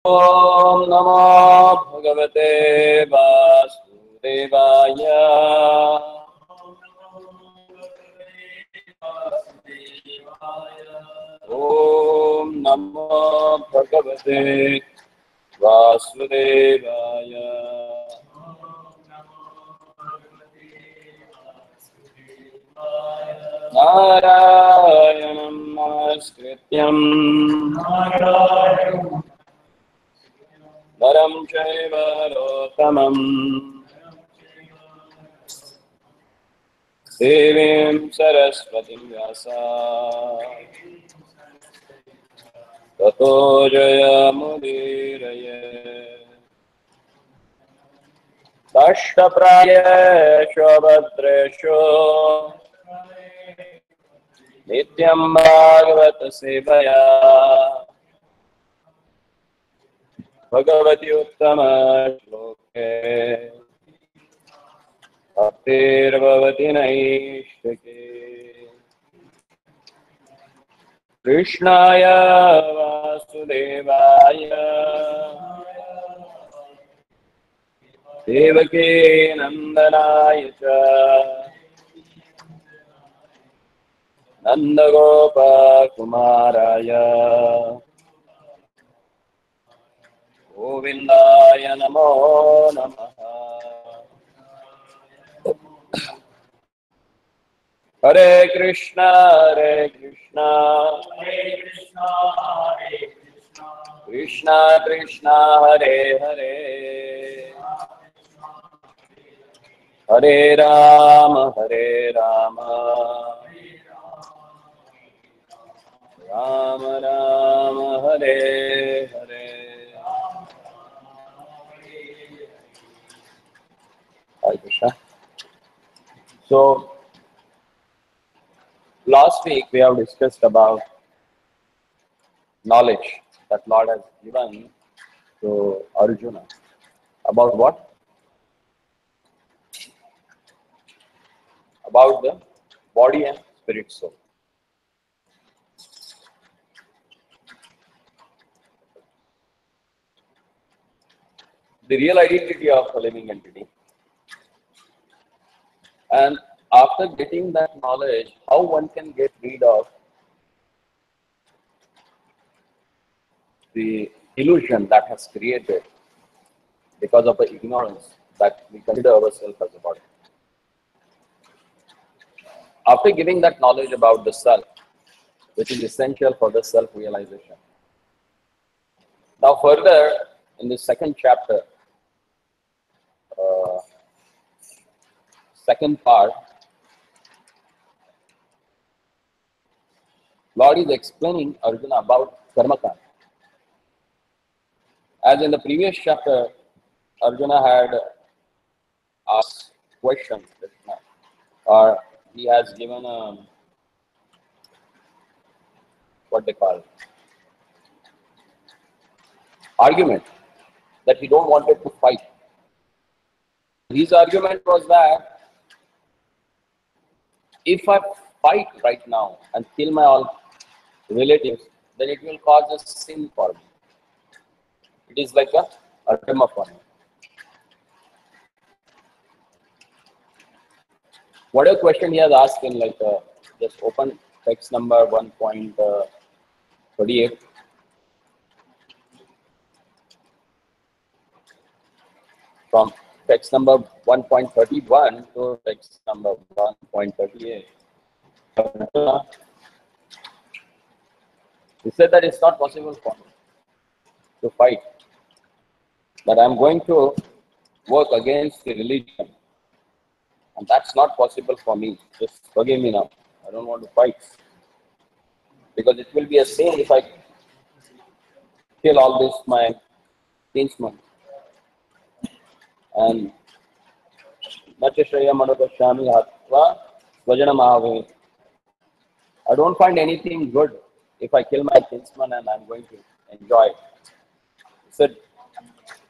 ओम नमो भगवते वासुदेवाय। ओम नमो भगवते वासुदेवाय। नारायणं नमस्कृत्यं नरं चैव नरोत्तमं देवीं सरस्वतीं व्यासा ततो जयमुदीरये। कष्टप्रायेषु भद्रेषु नित्यं भागवत सेवया भगवति उत्तम श्लोके भक्तिर्भवति नैष्ठिके। कृष्णाय वासुदेवाय देवकी नंदनाय च नंदगोपकुमाराय गोविंदाय नमो नमः। हरे Krishna Krishna Krishna Hare Hare Hare Ram Ram Ram Hare Hare. Hare Krishna. So last week we have discussed about knowledge that Lord has given to Arjuna. About what? About the body and spirit soul. The real identity of a living entity. And after getting that knowledge, how one can get rid of the illusion that has created because of the ignorance that we consider ourselves as a body. After giving that knowledge about the self, which is essential for the self-realization. Now further, in the second chapter, second part, Lord is explaining Arjuna about karma kanda. As in the previous chapter, Arjuna had asked questions, or he has given a, what they call, argument that he don't wanted to fight. His argument was that if I fight right now and kill my all relatives, then it will cause a sin for me. It is like a dharma for me. Whatever question he has asked in, like, just open text number 1.38. From text number 1.31 to text number 1.38. He said that it's not possible for me to fight, that I'm going to work against the religion, and that's not possible for me. Just forgive me now. I don't want to fight, because it will be a sin if I kill all this my kinsmen. And I don't find anything good if I kill my kinsman and I'm going to enjoy it. He said,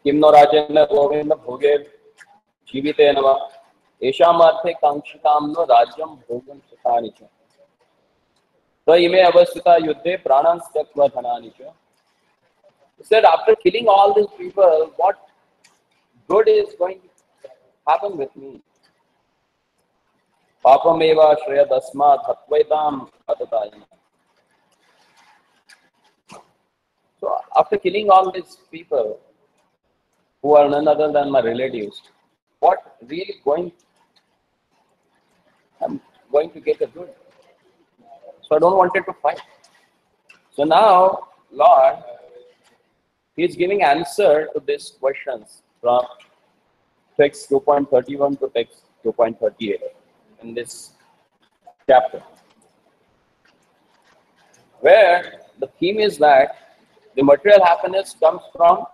Kim no rajena govinda bhoge jivite nava eshamarthe kankshikam no rajyam bhogam sukanicha so ime avasthita yuddhe pranam stakva dhananicha He said, after killing all these people, what good is going to happen with me? Papameva shreyadasmat hatvaidam atatayana. So after killing all these people who are none other than my relatives, what really I'm going to get a good? So I don't want it to fight. So now, Lord, He is giving answer to these questions from text 2.31 to text 2.38 in this chapter, where the theme is that the material happiness comes from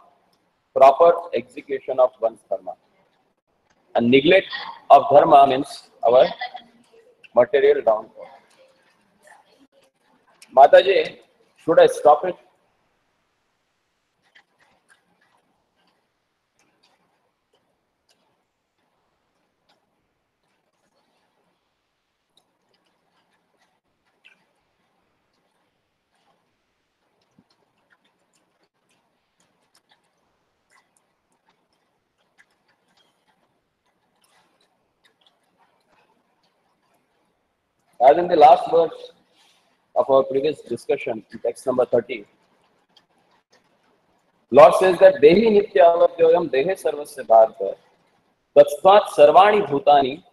proper execution of one's dharma. And neglect of dharma means our material downfall. Mataji, should I stop it? As in the last verse of our previous discussion, in text number 30, Lord says that Dehi Nitya Avadyoyam Dehe Sarvasya Bharata Tatsmat Sarvani Bhutani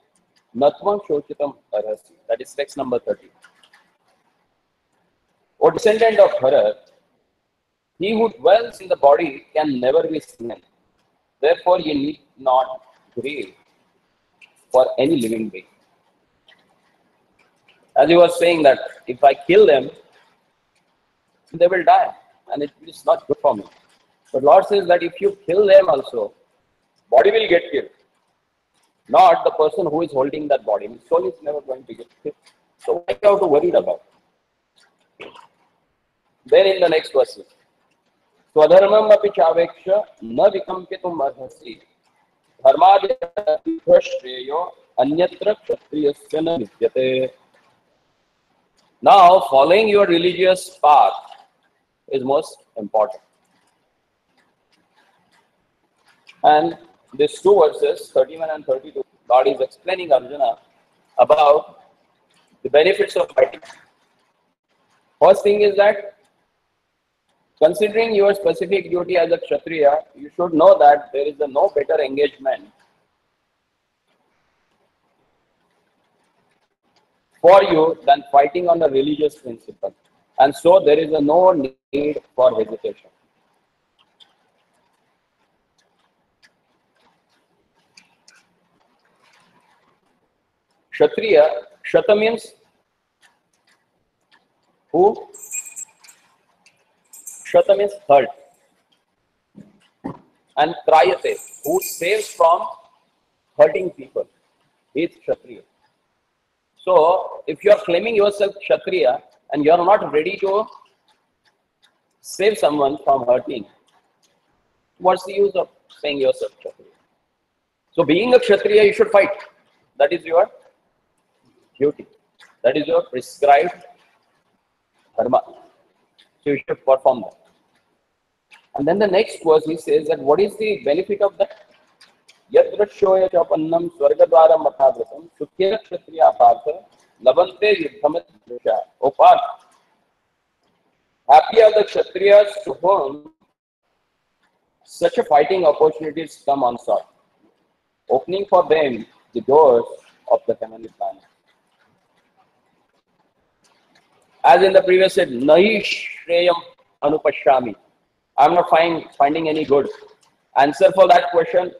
Natvam Shochitam Arhasi. That is text number 30. O descendant of Bharat, he who dwells in the body can never be seen. Therefore, you need not grieve for any living being. As he was saying that if I kill them, they will die, and it is not good for me. But Lord says that if you kill them also, body will get killed, not the person who is holding that body. His soul is never going to get killed. So why you have to worry about? Then in the next verse, Swadharmam api chaveksha na vikampitum arhasi dharmadya shreyo anyatra kshatriyasya na nityate. Now, following your religious path is most important. And these two verses, 31 and 32, God is explaining Arjuna about the benefits of fighting. First thing is that, considering your specific duty as a Kshatriya, you should know that there is no better engagement for you than fighting on a religious principle. And so there is no need for hesitation. Kshatriya, Kshata means who? Kshata means hurt. And Trayate, who saves from hurting people, is Kshatriya. So, if you are claiming yourself Kshatriya and you are not ready to save someone from hurting, what's the use of saying yourself Kshatriya? So, being a Kshatriya, you should fight. That is your duty. That is your prescribed dharma. So, you should perform that. And then the next verse, he says that what is the benefit of that? Yadrashoya chapannam swargadvaram mathavratam sukhya kshatriya partha labante yuddhamat drisha. O Parth, happy are the kshatriyas to whom such a fighting opportunities come unsought, opening for them the doors of the heavenly planet. As in the previous said, Nahi Shreyam Anupashyami. I am not finding any good. Answer for that question,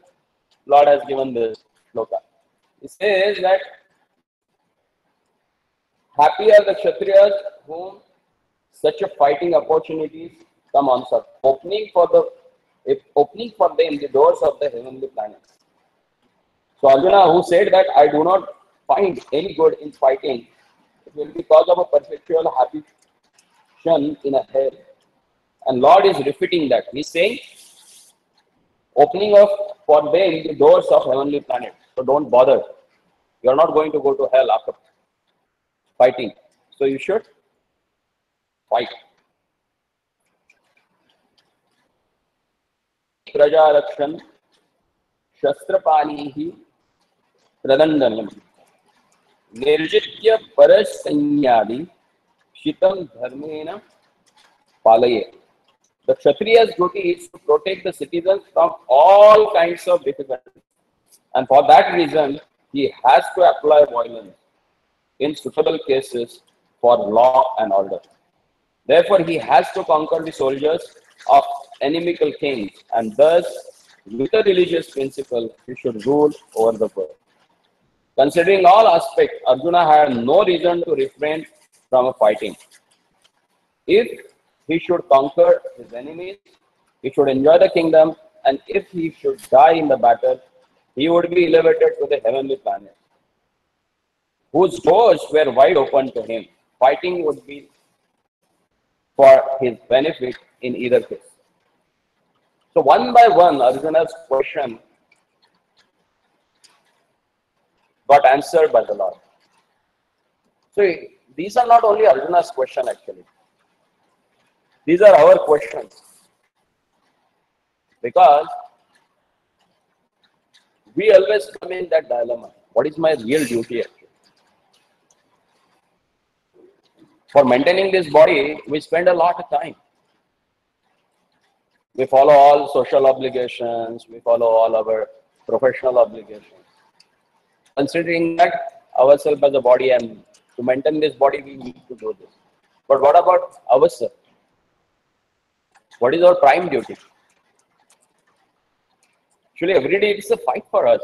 Lord has given this shloka. He says that happy are the Kshatriyas whom such a fighting opportunities come on, sir. Opening for them the doors of the heavenly planets. So Arjuna, who said that I do not find any good in fighting, it will be cause of a perpetual habituation in a hell. And Lord is repeating that. He is saying, opening up for them the doors of heavenly planet. So don't bother. You are not going to go to hell after fighting. So you should fight. Prajarakshan Shastrapanihi Pradandanam Nirjitya Parasanyadi Shitam Dharmena Palaye. The Kshatriya's duty is to protect the citizens from all kinds of difficulties. And for that reason, he has to apply violence in suitable cases for law and order. Therefore, he has to conquer the soldiers of inimical kings, and thus, with a religious principle, he should rule over the world. Considering all aspects, Arjuna had no reason to refrain from fighting. If he should conquer his enemies, he should enjoy the kingdom, and if he should die in the battle, he would be elevated to the heavenly planet, whose doors were wide open to him. Fighting would be for his benefit in either case. So one by one, Arjuna's question got answered by the Lord. So these are not only Arjuna's question actually. These are our questions. Because we always come in that dilemma. What is my real duty actually? For maintaining this body, we spend a lot of time. We follow all social obligations, we follow all our professional obligations. Considering that ourselves as a body, and to maintain this body, we need to do this. But what about ourselves? What is our prime duty? Actually, every day it's a fight for us.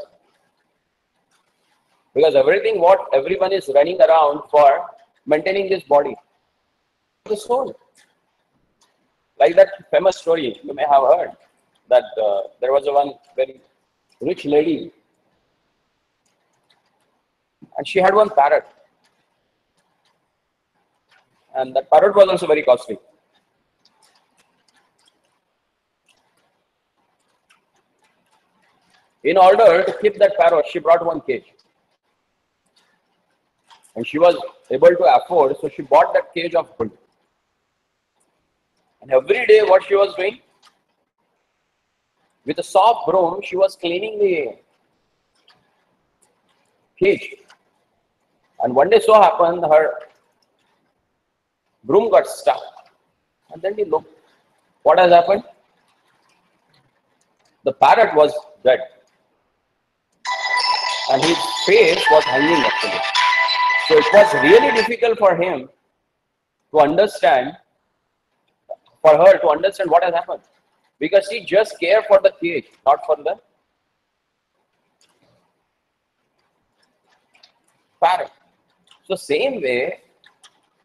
Because everything what everyone is running around for, maintaining this body, the soul. Like that famous story you may have heard, that there was one very rich lady, and she had one parrot, and that parrot was also very costly. In order to keep that parrot, she brought one cage. And she was able to afford, so she bought that cage of gold. And every day what she was doing? With a soft broom, she was cleaning the cage. And one day so happened, her broom got stuck. And then we looked. What has happened? The parrot was dead. And his face was hanging actually. So it was really difficult for him to understand, for her to understand what has happened. Because she just cared for the cage, not for the parrot. So same way,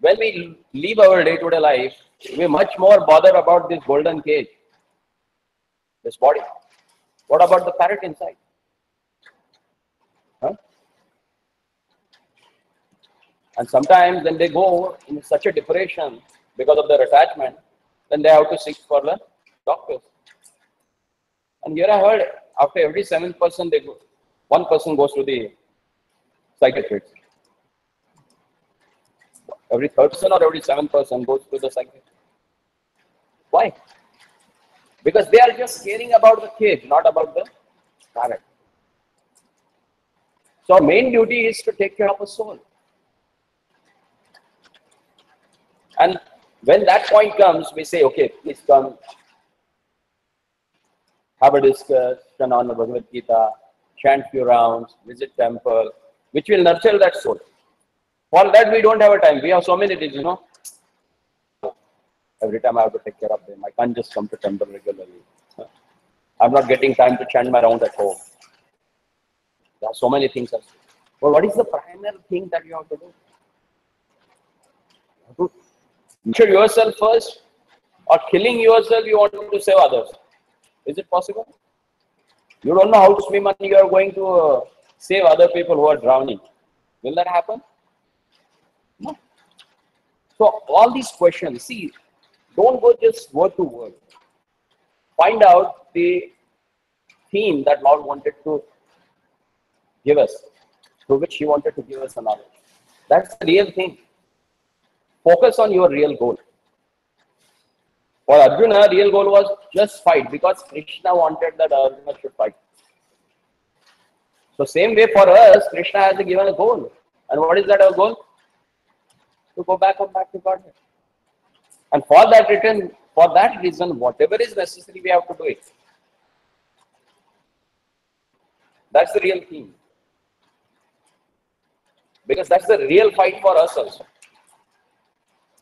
when we live our day-to-day life, we much more bother about this golden cage, this body. What about the parrot inside? Huh? And sometimes when they go in such a depression because of their attachment, then they have to seek for the doctors. And here I heard after every 7th person, they go, one person goes to the psychiatrist. Every 3rd person or every 7th person goes to the psychiatrist. Why? Because they are just caring about the cage, not about the parrot. So our main duty is to take care of a soul. And when that point comes, we say, okay, please come, have a discussion on the Bhagavad Gita, chant few rounds, visit temple, which will nurture that soul. For that, we don't have a time. We have so many things, you know. Every time I have to take care of them. I can't just come to temple regularly. I'm not getting time to chant my round at home. There are so many things. Well, what is the primary thing that you have to do? You have to nurture yourself first, or killing yourself, you want to save others. Is it possible? You don't know how to swim and you are going to save other people who are drowning. Will that happen? No. So all these questions, see, don't go just word to word. Find out the theme that Lord wanted to give us, through which He wanted to give us a knowledge. That's the real thing. Focus on your real goal. For Arjuna, real goal was just fight because Krishna wanted that Arjuna should fight. So same way for us, Krishna has given a goal. And what is that our goal? To go back to Godhead. And for that reason, whatever is necessary, we have to do it. That's the real theme. Because that's the real fight for us also.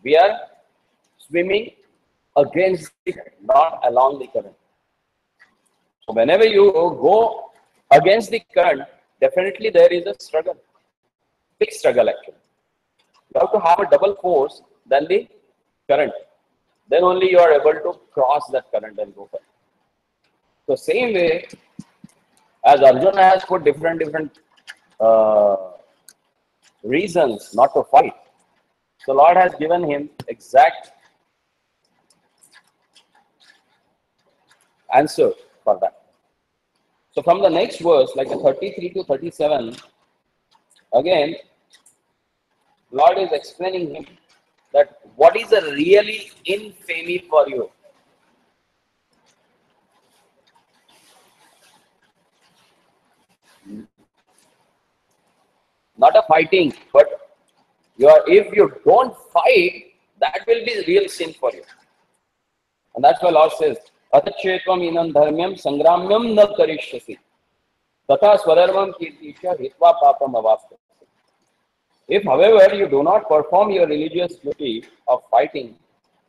We are swimming against the current, not along the current. So whenever you go against the current, definitely there is a struggle. Big struggle actually. You have to have a double force than the current. Then only you are able to cross that current and go further. So same way, as Arjuna has put different reasons not to fight, so Lord has given him exact answer for that. So from the next verse, like the 33 to 37, again, Lord is explaining him that what is a really infamy for you. Not a fighting, but if you don't fight, that will be real sin for you. And that's why Lord says, Atachetvam inam dharmyam sangramyam na karishyasi. Tatha swadharmam kirtisha hitva papam avapta. If, however, you do not perform your religious duty of fighting,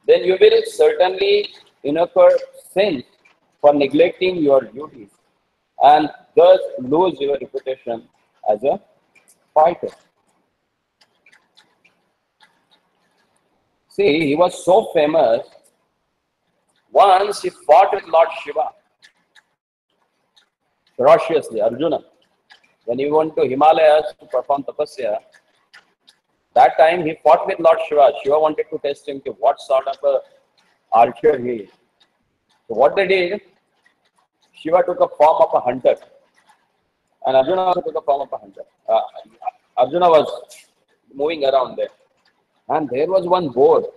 then you will certainly incur sin for neglecting your duties and thus lose your reputation as a fighter. See, he was so famous. Once he fought with Lord Shiva ferociously, Arjuna. When he went to Himalayas to perform tapasya, that time he fought with Lord Shiva. Shiva wanted to test him to what sort of a archer he is. So what they did, Shiva took a form of a hunter, and Arjuna also took a form of a hunter. Arjuna was moving around there, and there was one boar,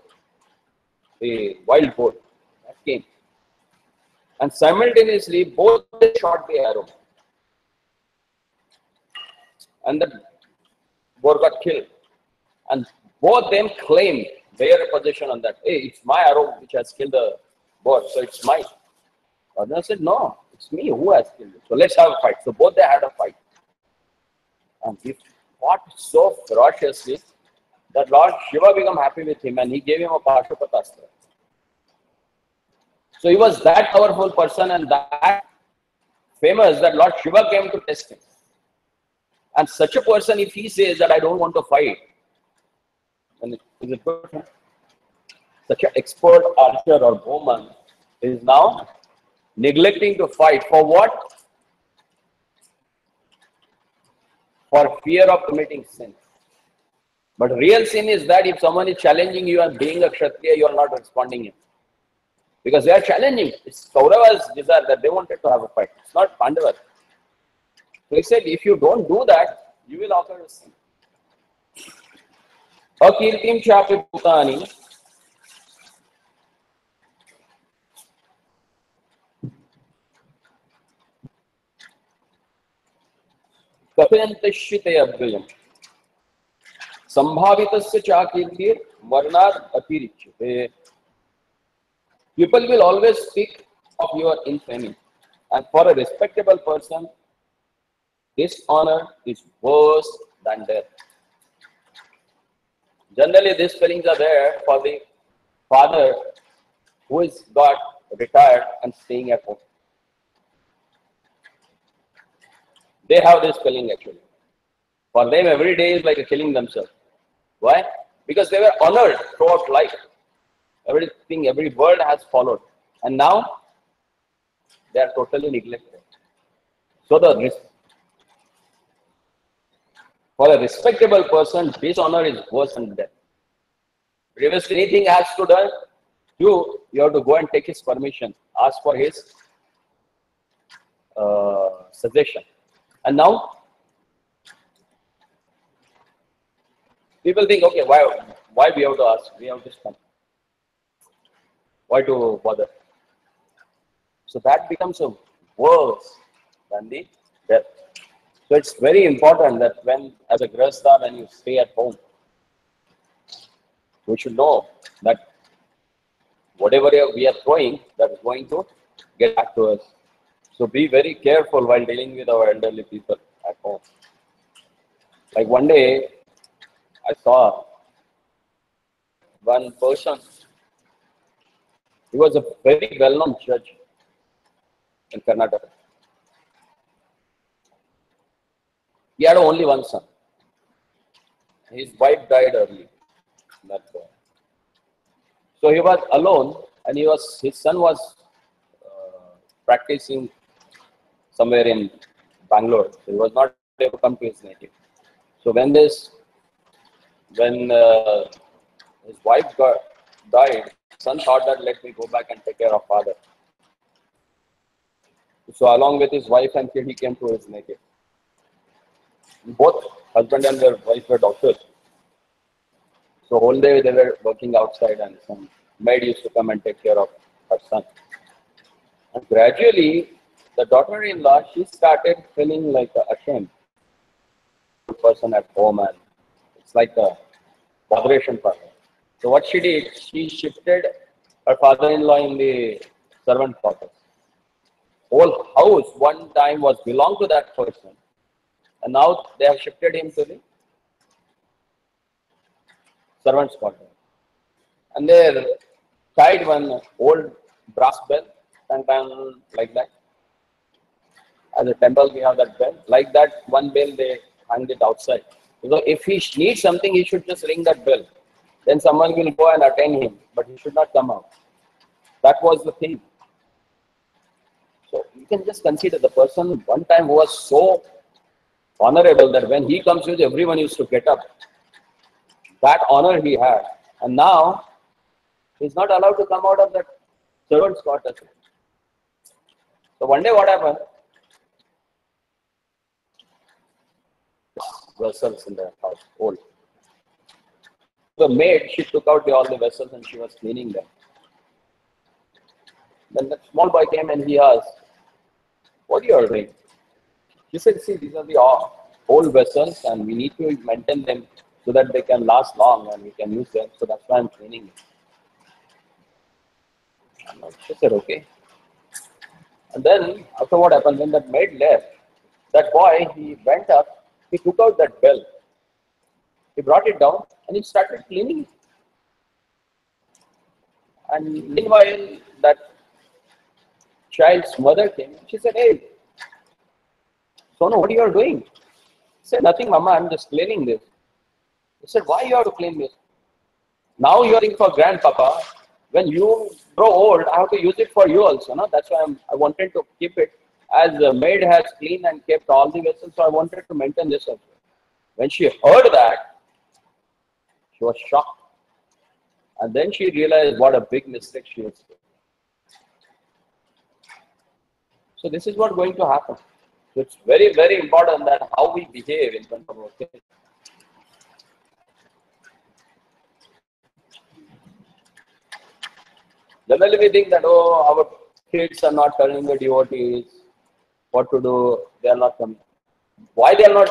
a wild boar, that came, and simultaneously both shot the arrow, and the boar got killed. And both them claimed their possession on that. Hey, it's my arrow which has killed the boar, so it's mine. Arjuna said, no, it's me who has killed it. So let's have a fight. So both they had a fight. And he fought so ferociously that Lord Shiva became happy with him and he gave him a Pashupatastra. So he was that powerful person and that famous that Lord Shiva came to test him. And such a person, if he says that I don't want to fight, then is it good? Such an expert archer or bowman is now neglecting to fight. For what? For fear of committing sin. But real sin is that if someone is challenging you and being a Kshatriya, you are not responding him. Because they are challenging. It's Kaurava's desire that they wanted to have a fight. It's not Pandavas. So he said, if you don't do that, you will occur a sin. Akirtim chapi putani. Kapyantashite abhyam. Sambhavitasya chakirtir varnad atirichyate. People will always speak of your infamy. And for a respectable person, dishonor is worse than death. Generally, these feelings are there for the father who is got retired and staying at home. They have this feeling actually. For them, every day is like killing themselves. Why? Because they were honored throughout life. Everything, every word has followed. And now, they are totally neglected. So for a respectable person, dishonor is worse than death. If anything has to do, you have to go and take his permission, ask for his suggestion. And now, people think, okay, why we have to ask? We have to spend. Why to bother? So that becomes a worse than the death. So it's very important that when, as a grihastha, when you stay at home, we should know that whatever we are throwing, that is going to get back to us. So be very careful while dealing with our elderly people at home. Like one day, I saw one person. He was a very well-known judge in Karnataka. He had only one son. His wife died early. So he was alone, and his son was practicing somewhere in Bangalore. So he was not able to come to his native. So when his wife died, son thought that let me go back and take care of father. So along with his wife and kid, he came to his native. Both husband and their wife were doctors. So whole day they were working outside, and some maid used to come and take care of her son. And gradually, the daughter-in-law, she started feeling like ashamed. Person at home, and it's like a botheration for her. So what she did, she shifted her father-in-law in the servant quarters. Whole house one time was belonged to that person, and now they have shifted him to the servant's quarter. And they tied one old brass bell, and like that. As a temple, we have that bell. Like that, one bell they hang it outside. So if he needs something, he should just ring that bell. Then someone will go and attend him, but he should not come out. That was the thing. So you can just consider the person one time who was so honorable that when he comes with, everyone used to get up. That honor he had. And now, he's not allowed to come out of that servant's quarters. So one day what happened? Vessels in the house, old. The maid, she took out all the vessels and she was cleaning them. Then the small boy came and he asked, what are you doing? She said, see, these are the old vessels and we need to maintain them so that they can last long and we can use them. So that's why I'm cleaning it. And she said, okay. And then, after what happened, when that maid left, that boy, he went up, he took out that bell, he brought it down and he started cleaning it. And meanwhile, that child's mother came and she said, hey, Sonu, what are you doing? He said, nothing, Mama, I'm just cleaning this. He said, why you have to clean this? Now you are in for grandpapa. When you grow old, I have to use it for you also. No? That's why I wanted to keep it. As the maid has cleaned and kept all the vessels, so I wanted to maintain this also. When she heard that, she was shocked. And then she realized what a big mistake she was doing. So this is what's going to happen. So it's very, very important that how we behave in front of our kids. Generally we think that, oh, our kids are not turning the devotees. What to do? They are not coming. Why they are not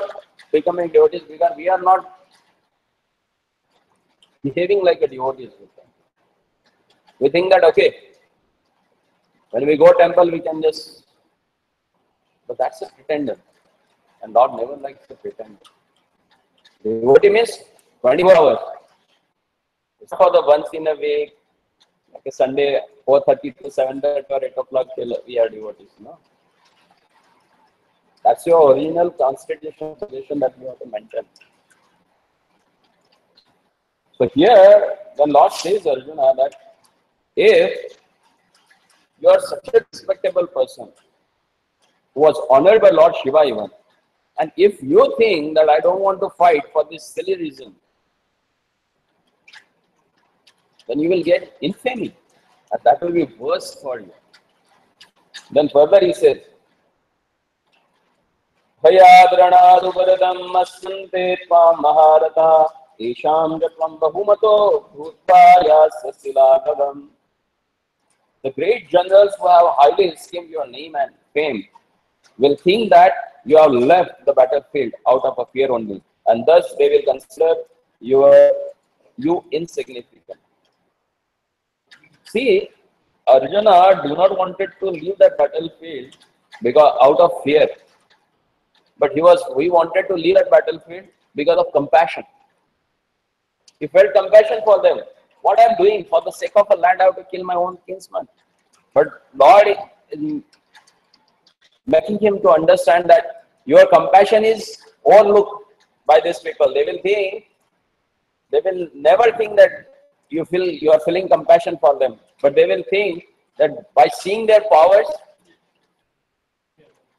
becoming devotees? Because we are not behaving like a devotee. We think that, okay, when we go temple, we can just, but that's a pretender. And God never likes a pretender. Devotee means 24 hours. It's for the once in a week, like a Sunday, 4:30 to 7:30 or 8 o'clock till we are devotees. No? That's your original constitutional suggestion that you have to maintain. So here, the Lord says, Arjuna, that if you are such a respectable person who was honored by Lord Shiva even, and if you think that I don't want to fight for this silly reason, then you will get infamy, and that will be worse for you. Then further he says, Bhayadranadu Bharadam Asante Tvam Maharata Isham Jatvam Bahumato Bhutva Yasya Silakadam The great generals who have highly esteemed your name and fame will think that you have left the battlefield out of a fear only, and thus they will consider you insignificant. See, Arjuna do not wanted to leave that battlefield because out of fear, but he wanted to leave that battlefield because of compassion. He felt compassion for them. What I am doing for the sake of a land, I have to kill my own kinsman. But Lord is making him to understand that your compassion is overlooked by these people. They will never think that you are feeling compassion for them, but they will think that by seeing their powers,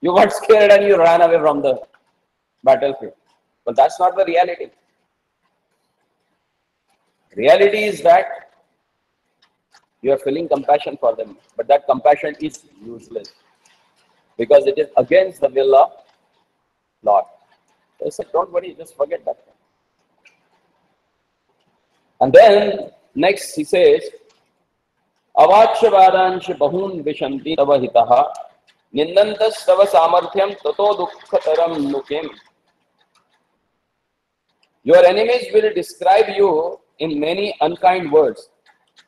you got scared and you ran away from the battlefield. But that's not the reality. Reality is that you are feeling compassion for them, but that compassion is useless because it is against the will of Lord. So he said, don't worry, just forget that. And then next he says, Avachya vadanshi bahun vishanti tava hitaha nindantas tava samarthyam tato dukkhataram nukim. Your enemies will describe you in many unkind words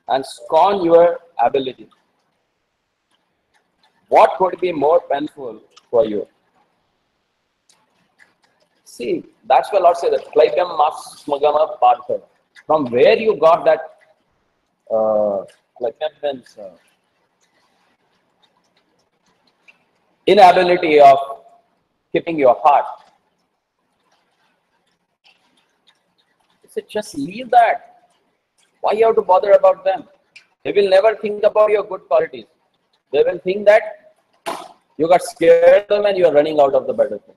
and scorn your ability. What could be more painful for you? See, that's why Lord says that Klaibhyam mas smagama partha. From where you got that inability of keeping your heart? He said, just leave that. Why you have to bother about them? They will never think about your good qualities. They will think that you got scared of them and you are running out of the battlefield.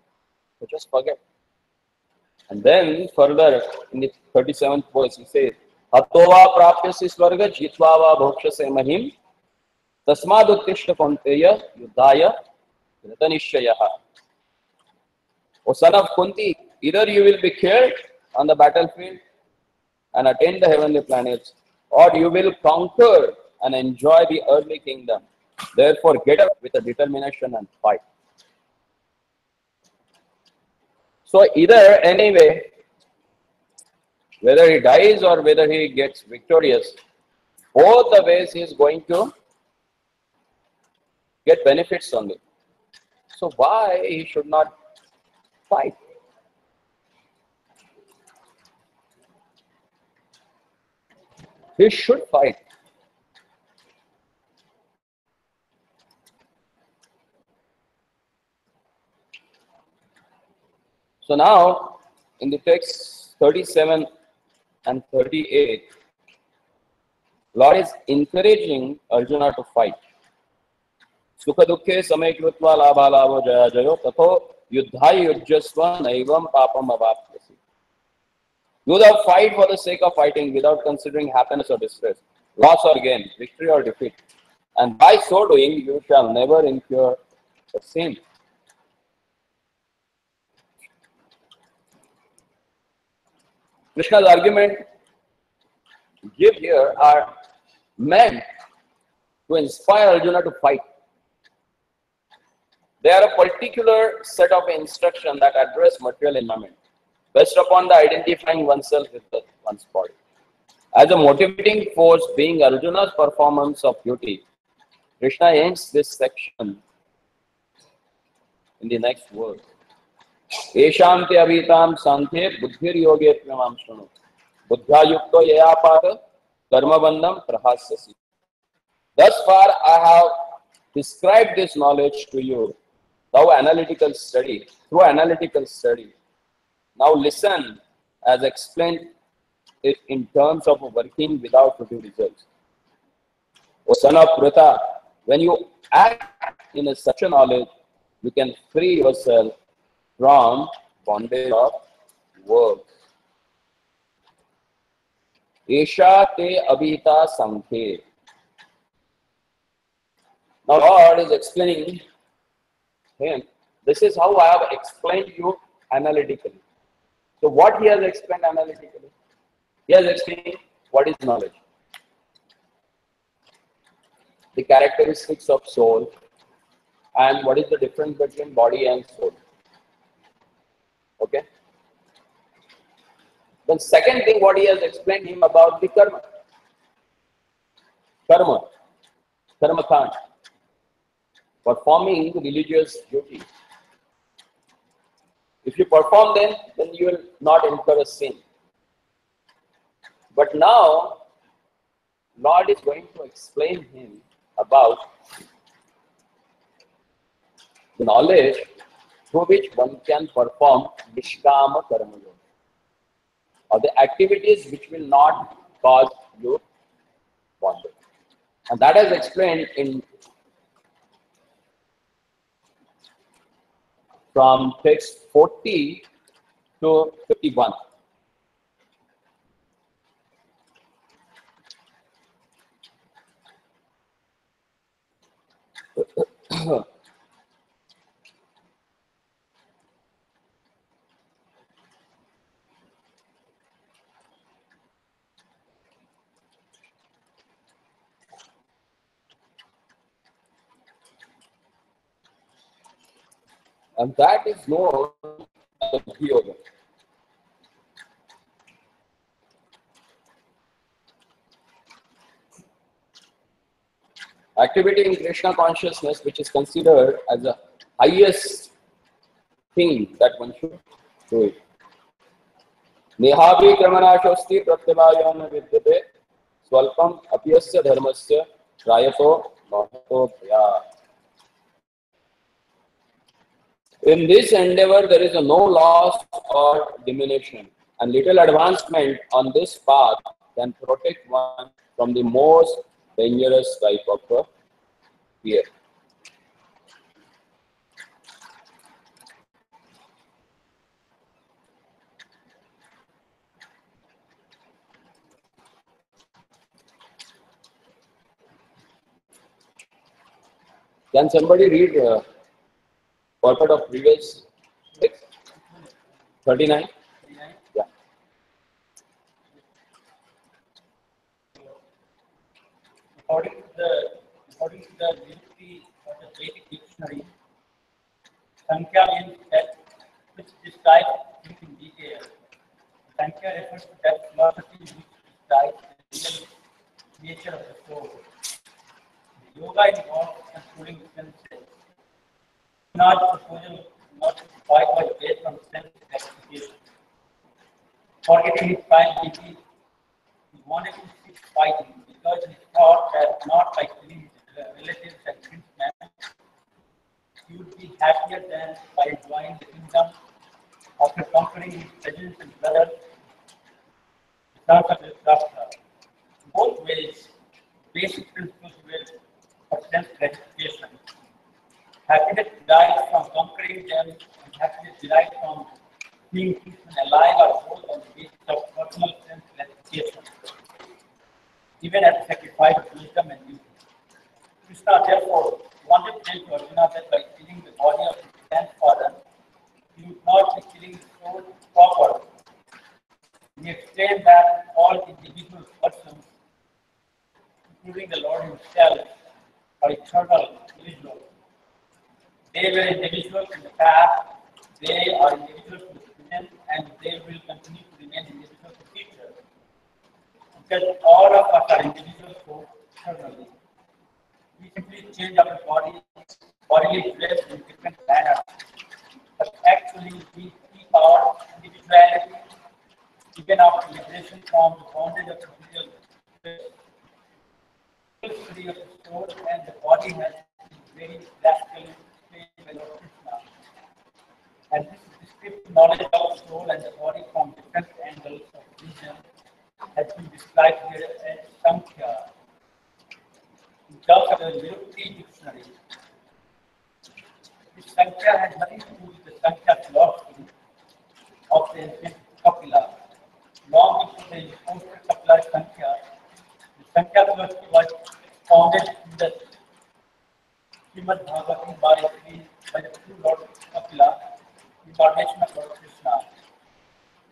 So just forget. And then further in the 37th verse he says, Hatova prapyasi swarga jitvava bhokshase mahim tasmad uttishta kaunteya yuddhaya ratanishayaha. O son of Kunti, either you will be killed on the battlefield and attain the heavenly planets, or you will conquer and enjoy the earthly kingdom. Therefore, get up with a determination and fight. So either anyway, whether he dies or whether he gets victorious, both the ways he is going to get benefits only. So why he should not fight? He should fight. So now, in the text 37 and 38, Lord is encouraging Arjuna to fight. Sukha dukkhe samay krutva labha labho jaya jayo tatho yuddhai yujjasva naivam papam avapyasi. Do thou fight for the sake of fighting without considering happiness or distress, loss or gain, victory or defeat. And by so doing, you shall never incur a sin. Krishna's argument give here are meant to inspire Arjuna to fight. They are a particular set of instructions that address material environment, based upon the identifying oneself with one's body. As a motivating force being Arjuna's performance of duty, Krishna ends this section in the next verse. Eshamte avitam santhe buddhir yoge pramam shunu. Buddha yukto yayapata karma bandham prahasyasi. Thus far I have described this knowledge to you through analytical study. Now listen as explained it in terms of working without due results. O son of Pritha, when you act in such a knowledge, you can free yourself from bondage of work. Esha te abhita sankhe. Now Lord is explaining him, this is how I have explained you analytically. So what he has explained analytically? He has explained what is knowledge. the characteristics of soul, and what is the difference between body and soul. Okay. Then second thing, what he has explained him about the karma. Karma kand, performing religious duty. If you perform them, then you will not incur a sin. But now, Lord is going to explain him about the knowledge through which one can perform Nishkama Karma Yoga, or the activities which will not cause you bondage. And that is explained in from text 40 to 51. And that is known as Bhakti Yoga. Activity in Krishna consciousness, which is considered as the highest thing that one should do it. Nehabhi kramanashosti pratyavayana vidyate swalpam apyasya dharmasya trayato mahato bhaya. In this endeavor, there is no loss or diminution, and little advancement on this path can protect one from the most dangerous type of fear. Can somebody read purport of previous text? 39? Yeah. According to the Vishnu of the Vedic dictionary, Sankhya means that which describes things in detail. Sankhya refers to that philosophy which describes the real nature of the soul. The yoga involves controlling the senses, not proposal, not to fight but based on sense gratification. Forgetting his prime duty, he wanted to cease fighting because he thought that not by killing his relatives and kinsmen, he would be happier than by enjoying the kingdom after conquering his cousins and brothers, the sons of his Rashtra. Both ways, basic principles were for sense gratification. Happiness derives from conquering them, and happiness derives from being peaceful and alive are both on the basis of personal sense gratification, even at the sacrifice of wisdom and duty. Krishna therefore wanted to tell to Arjuna that by killing the body of his grandfather, he would not be killing his soul proper. He explained that all individual persons, including the Lord himself, are eternal individuals. They were individuals in the past, they are individuals in the present, and they will continue to remain individuals in the future. Because all of us are individuals eternally. We simply change our bodily flesh in different manners. But actually, we keep our individuality even after liberation from the bondage of material flesh. The study of the soul and the body has been very drastically explained by Lord Krishna. And this descriptive knowledge of the soul and the body from different angles of vision has been described here as Sankhya. In terms of the Vishnu dictionary, this Sankhya has nothing to do with the Sankhya philosophy of the ancient Kapila. Long before the impostor Kapila Sankhya, the Sankhya philosophy was founded in the Srimad Bhagavatam by the true Lord Kapila, incarnation of Lord Krishna,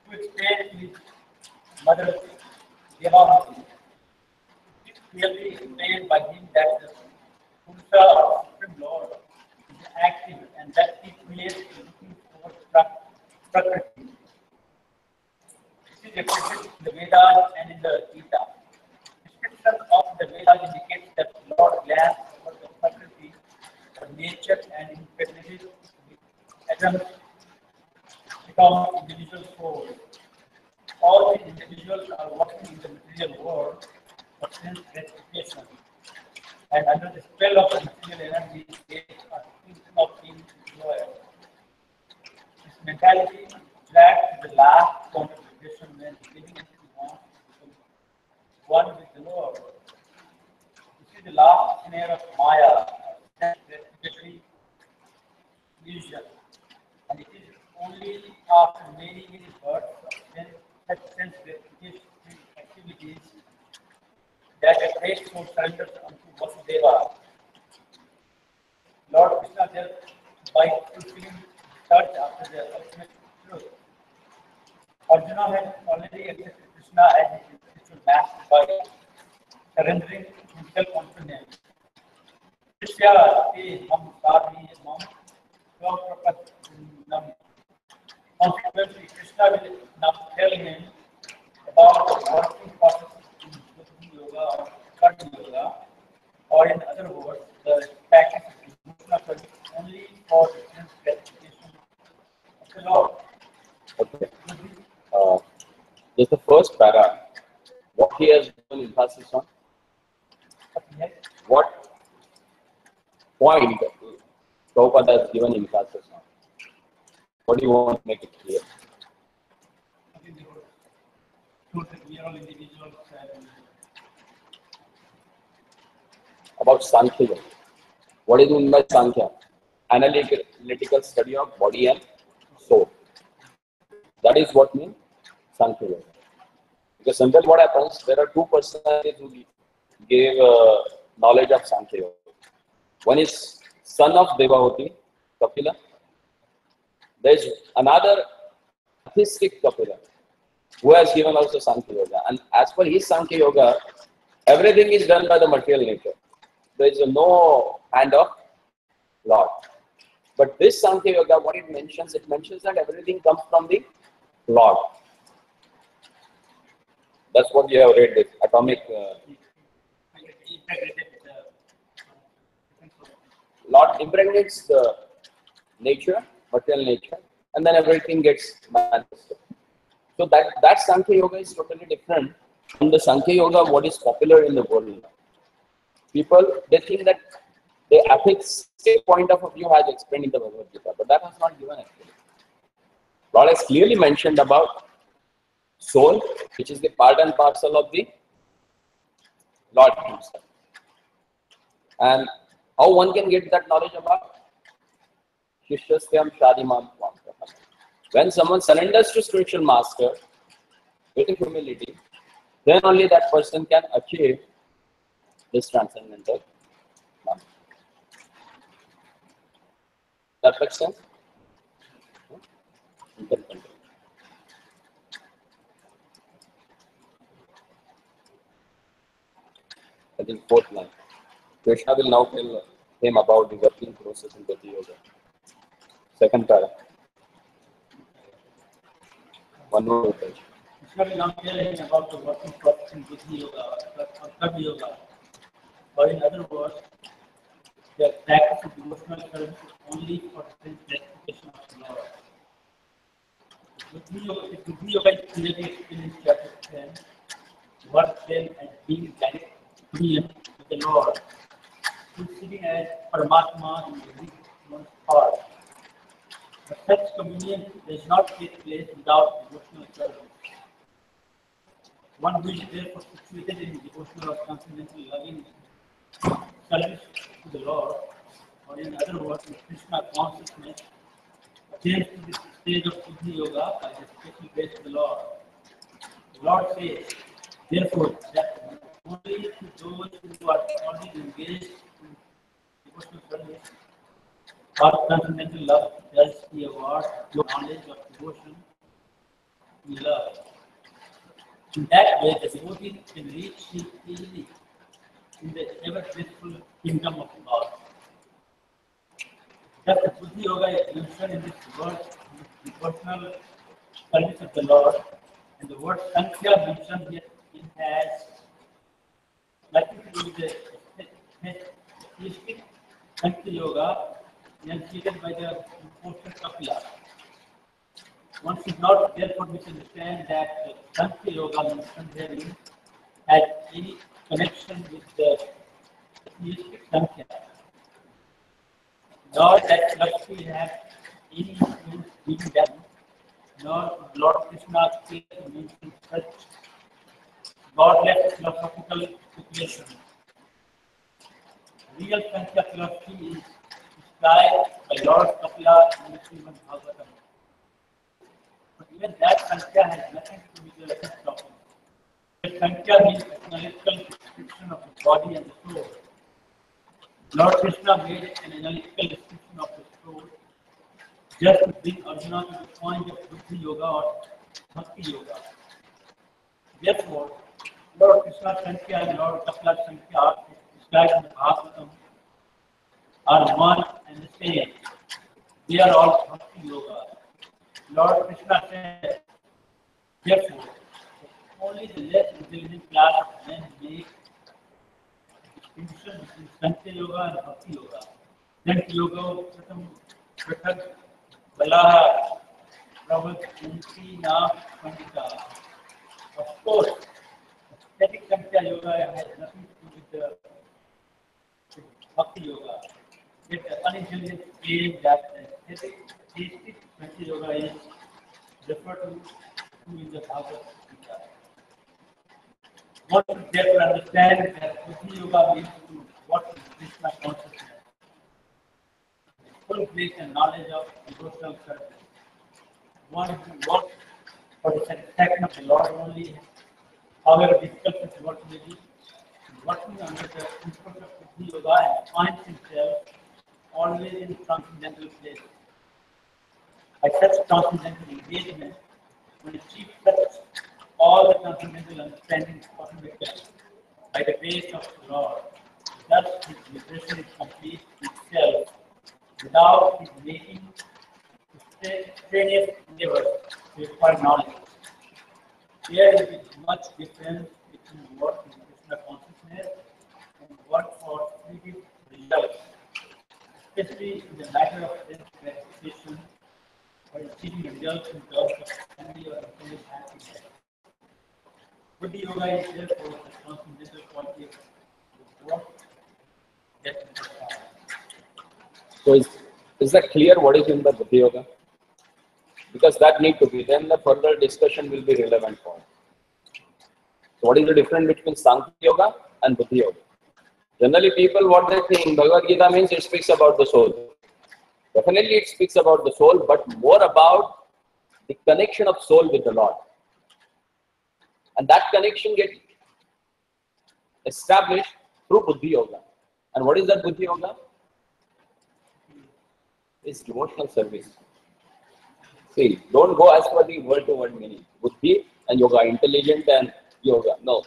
to explain his mother Devamati. It is clearly explained by him that the and that he creates looking for Prakriti. This is reflected in the Vedas and in the Gita. Description of the Vedas indicates that Lord glanced over the Prakriti, the nature and impregnated with atoms become individual souls. All these individuals are working in the material world for sense gratification, and under the spell of the material energy, they are thinking of being loyal. This mentality drags to the last point of regression when living entity wants to become one with the Lord. This is the last snare of Maya, sense gratificatory illusion, and it is only after many births of such sense gratification activities that a great soul surrenders unto Vasudeva. Lord Krishna thereby fulfilling search after the ultimate truth. Arjuna had already accepted Krishna as his spiritual master by surrendering himself unto him. Krishna te ham sadhi mam svam prapatinam. Consequently, Krishna will now tell him about the working process in Bhakti Yoga or Karma Yoga, or in other words, the practice of emotional service only for the sense gratification of the Lord. Okay. Just the first para, what he has given emphasis on, what point Prabhupada has given emphasis on. What do you want to make it clear? We are all individuals. About Sankhya Yoga. What is meant by Sankhya? Analytical study of body and soul. That is what means Sankhya Yoga. Because sometimes what happens, there are two personalities who gave knowledge of Sankhya Yoga. One is son of Devavati, Kapila. There is another atheistic Kapila who has given also Sankhya Yoga. And as per his Sankhya Yoga, everything is done by the material nature. There is no hand of Lord. But this Sankhya Yoga, what it mentions that everything comes from the Lord. That's what we have read, this atomic. Lord impregnates the nature, material nature, and then everything gets manifested. So that Sankhya Yoga is totally different from the Sankhya Yoga what is popular in the world. People, they think that the ethics point of view has explained in the Bhagavad Gita, but that has not given actually. Lord has clearly mentioned about soul, which is the part and parcel of the Lord himself. And how one can get that knowledge about Shishastyam Shadimam. When someone surrenders to spiritual master with humility, then only that person can achieve this transcendental knowledge. That makes sense? You can continue. I think fourth line. Krishna will now tell him about the working process in Bhakti Yoga. Second para. One more page. Krishna will now tell him about the working process in Bhakti Yoga or Karma Yoga. Or in other words, the practice of devotional service is only for the sense gratification of the Lord. Bhakti Yoga is clearly explained in chapter 10. Work then as being direct union with the Lord, who is sitting as Paramatma in the one's heart. But such communion does not take place without devotional service. One who is therefore situated in devotional or transcendental loving service to the Lord, or in other words, the Krishna consciousness, attains to this stage of Bhakti Yoga by the special grace of the Lord. The Lord says, therefore, that only to those who are already engaged in devotional service or transcendental love does he award the knowledge of devotion in love. In that way, the devotee can reach easily in the ever blissful kingdom of God. Thus, the Buddhi Yoga is mentioned in this word, the personal service of the Lord, and the word Sankhya mentioned here it has nothing to do with the atheistic Sankhya Yoga enunciated by the important Kapila. One should not therefore misunderstand that Sankhya Yoga mentioned herein has any connection with the atheistic Sankhya, nor that philosophy has any influence giving them, nor Lord Krishna clearly mentioned such godless philosophical speculation. Real Sankhya philosophy is described by Lord Kapila in the Srimad Bhagavatam. But even that Sankhya has nothing to do with the topic. The Sankhya means analytical description of the body and the soul. Lord Krishna made an analytical description of the soul just to bring Arjuna to the point of Buddhi Yoga or Bhakti Yoga. Therefore, Lord Krishna Sankhya and Lord Kapila Sankhya are described in the Bhagavatam are one and the same. They are all Bhakti Yoga. Lord Krishna said, therefore, only the less intelligent class of men make distinction between Sankhya Yoga and Bhakti Yoga. Sankhya Yoga, Pratham, Balaha, Prabhat, Kunti, Naam, Pandita. Of course, aesthetic Sankhya Yoga has nothing to do with the Bhakti Yoga. Yet the unintelligent claim that the aesthetic Sankhya Yoga is referred to in the Bhagavad Gita. One should therefore understand that Buddhi Yoga means to what is Krishna consciousness, full faith and knowledge of devotional service. One who works for the satisfaction of the Lord only, however difficult his work may be, working under the influence of Buddhi Yoga and finds himself always in transcendental place. By such transcendental engagement, one achieves such all the transcendental understanding automatically by the grace of the Lord. Thus, his liberation is complete itself without his making strenuous endeavors to acquire knowledge. There is much difference between work in Krishna consciousness and work for previous results, especially in the matter of sense gratification or achieving results in terms of family or intellectual happiness. Buddhi Yoga is therefore the transcendental quality of work that we perform. So is that clear what is in the Buddhi Yoga? Because that need to be, then the further discussion will be relevant for. So what is the difference between Sankhya Yoga and Buddhi Yoga? Generally people what they think, Bhagavad Gita means it speaks about the soul. Definitely it speaks about the soul, but more about the connection of soul with the Lord. And that connection gets established through Buddhi Yoga. And what is that Buddhi Yoga? It's devotional service. See, don't go as per the word-to-word meaning. Buddhi and yoga, intelligent and yoga. No.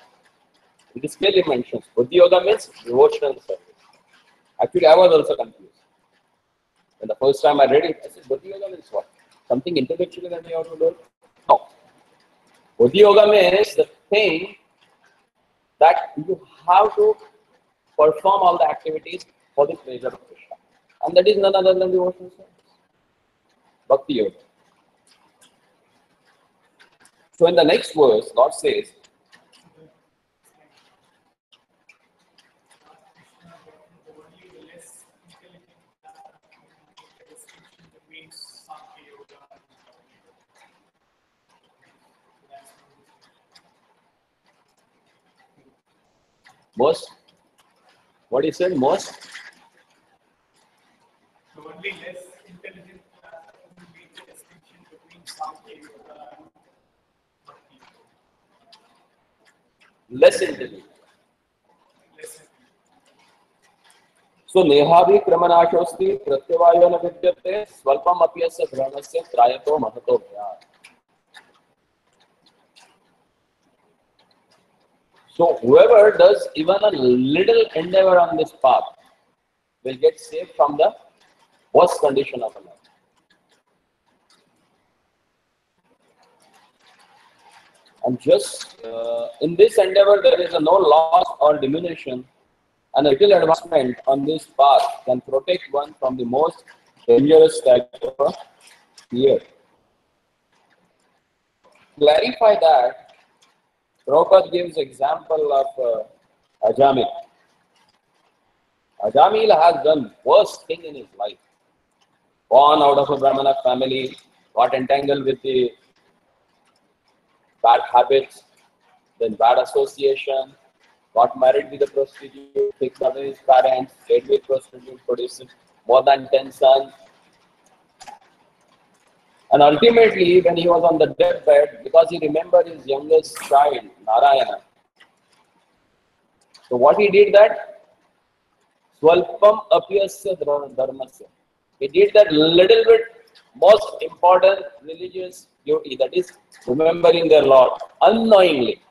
It is clearly mentioned. Buddhi Yoga means devotional service. Actually, I was also confused. When the first time I read it, I said, Buddhi Yoga means what? Something intellectually that we have to do? No. Buddhi Yoga means the thing that you have to perform all the activities for the pleasure of Krishna. And that is none other than devotional service. Bhakti Yoga. So in the next verse, God says, most, what he said, most? The only less intelligent class who make the distinction between Sankhya Yoga and Bhakti Yoga. Less intelligent. Less intelligent. So नेहाभि क्रमनाशोस्ति प्रत्यवायो न विद्यते स्वल्पम अपयस्य ग्रहणस्य त्रायतो महतो भयात्. So whoever does even a little endeavor on this path will get saved from the worst condition of a life. And just in this endeavor, there is no loss or diminution, and a little advancement on this path can protect one from the most dangerous type of fear. To clarify that, Prabhupada gives example of Ajamil. Ajamil has done worst thing in his life. Born out of a Brahmana family, got entangled with the bad habits, then bad association, got married with a prostitute, fixed away his parents, stayed with prostitute, produced more than 10 sons. And ultimately, when he was on the deathbed, because he remembered his youngest child, Narayana. So what he did that? Swalpam apyasya dharmasya. He did that little bit most important religious duty, that is remembering their Lord, unknowingly.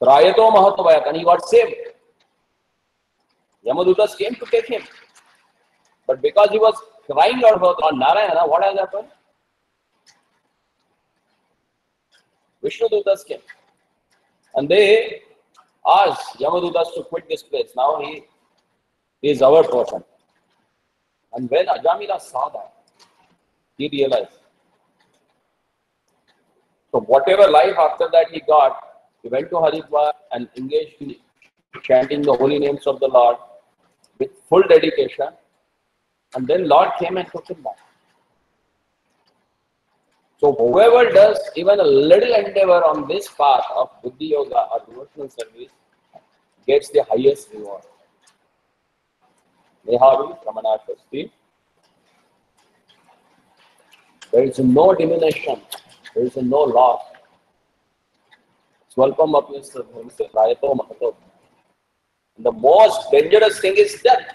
Trayato mahatvayat, and he got saved. Yamadutas came to take him. But because he was crying out for Narayana, what has happened? Vishnudutas came. And they asked Yamadutas to quit this place. Now he is our person. And when Ajamila saw that, he realized. So whatever life after that he got, he went to Haridwar and engaged in chanting the holy names of the Lord with full dedication. And then Lord came and took him back. So whoever does even a little endeavor on this path of Buddhi Yoga or devotional service gets the highest reward. Nehavi Ramanashasti. There is no diminution, there is no loss. Swalpam apyasya dharmasya trayato mahato. The most dangerous thing is death.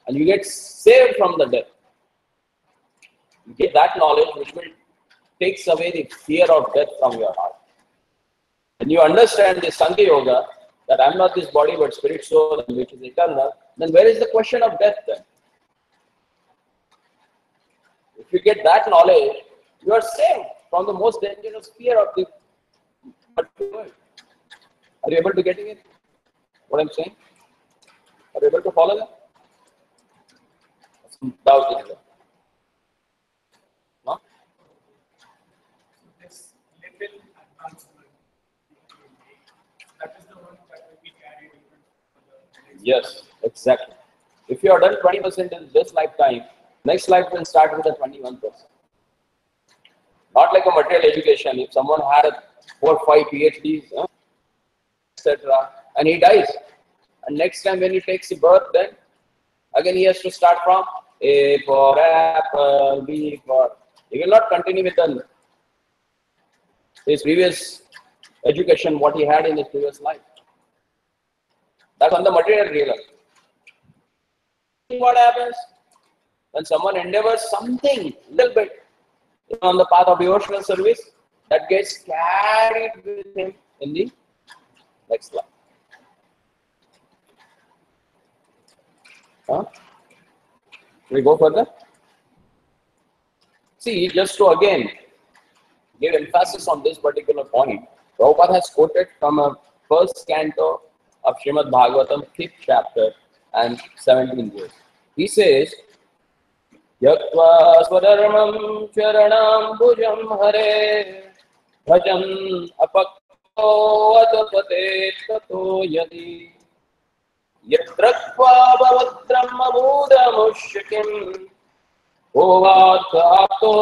And you get saved from the death. You get that knowledge which will takes away the fear of death from your heart. When you understand the Sankhya Yoga, that I am not this body but spirit soul which is eternal, then where is the question of death then? If you get that knowledge, you are saved from the most dangerous fear of the world. Are you able to get it? What I am saying? Are you able to follow that? Some doubt is there. No? This little advancement, that is the one that will be carried even for the Yes, exactly. If you have done 20% in this lifetime, next life will start with a 21%. Not like a material education. If someone had 4 or 5 PhDs, etc., and he dies, and next time when he takes a birth, then again he has to start from A for apple, B for. He will not continue with his previous education, what he had in his previous life. That's on the material realm. What happens when someone endeavors something little bit on the path of devotional service, that gets carried with him in the next life. Huh? Should we go further? See, just to again give emphasis on this particular point, Prabhupada has quoted from a first canto of Srimad Bhagavatam, 5th chapter and 17th verse. He says, Yaktva swadharmam charanam bhujam hare bhajan apakto atapate tato yadi yatrakva bhavadramma buddhamushyakim bhovatapto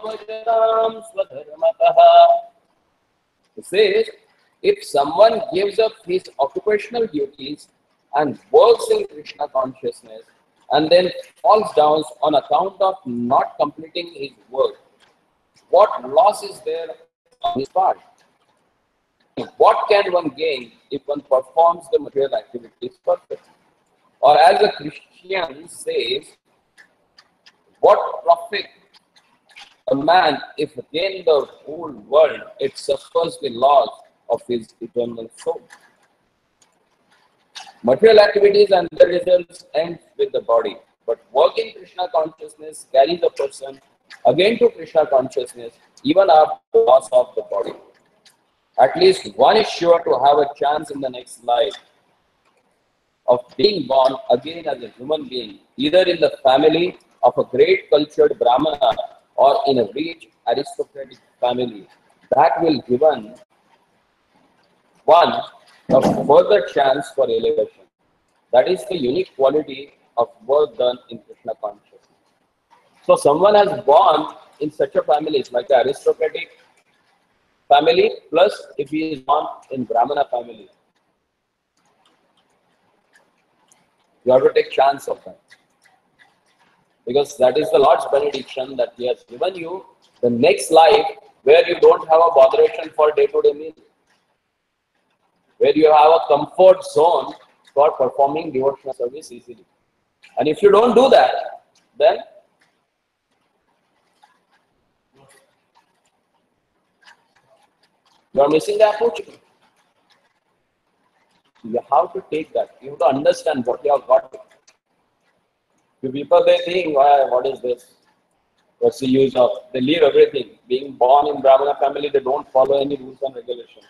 abhajanam swadharmataha. He says, if someone gives up his occupational duties and works in Krishna consciousness and then falls down on account of not completing his work, what loss is there on his part? What can one gain if one performs the material activities perfectly? Or as a Christian says, what profit a man if gain the whole world, it suffers the loss of his eternal soul? Material activities and their results end with the body. But working Krishna consciousness carries a person again to Krishna consciousness even after the loss of the body. At least one is sure to have a chance in the next life of being born again as a human being, either in the family of a great cultured Brahmana or in a rich aristocratic family. That will give one a further chance for elevation. That is the unique quality of work done in Krishna consciousness. So someone has born in such a family, it's like the aristocratic family, plus if he is born in Brahmana family, you have to take chance of that. Because that is the Lord's benediction that He has given you the next life where you don't have a botheration for day-to-day meal, where you have a comfort zone for performing devotional service easily. And if you don't do that, then you are missing the opportunity. You have to take that. You have to understand what you have got. The people, they think, what is this? What's the use of? They leave everything. Being born in Brahmana family, they don't follow any rules and regulations.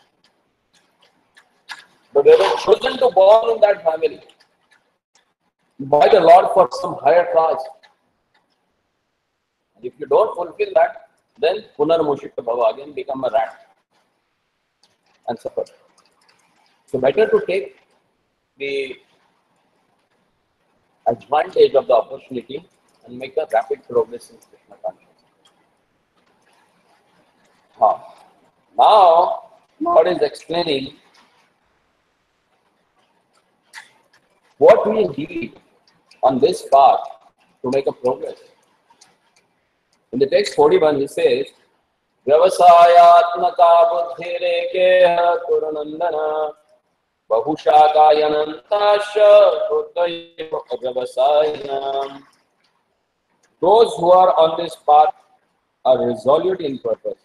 But they were chosen to born in that family by the Lord for some higher cause. And if you don't fulfill that, then Punar Mushika Bhava, again become a rat and suffer. So better to take the advantage of the opportunity and make a rapid progress in Krishna consciousness. Now, Lord is explaining what we need on this path to make a progress. In the text 41, he says, Vyavasayatmaka buddhirekeha kurunandana bahushakayanantasya buddhaya vyavasayam. Those who are on this path are resolute in purpose,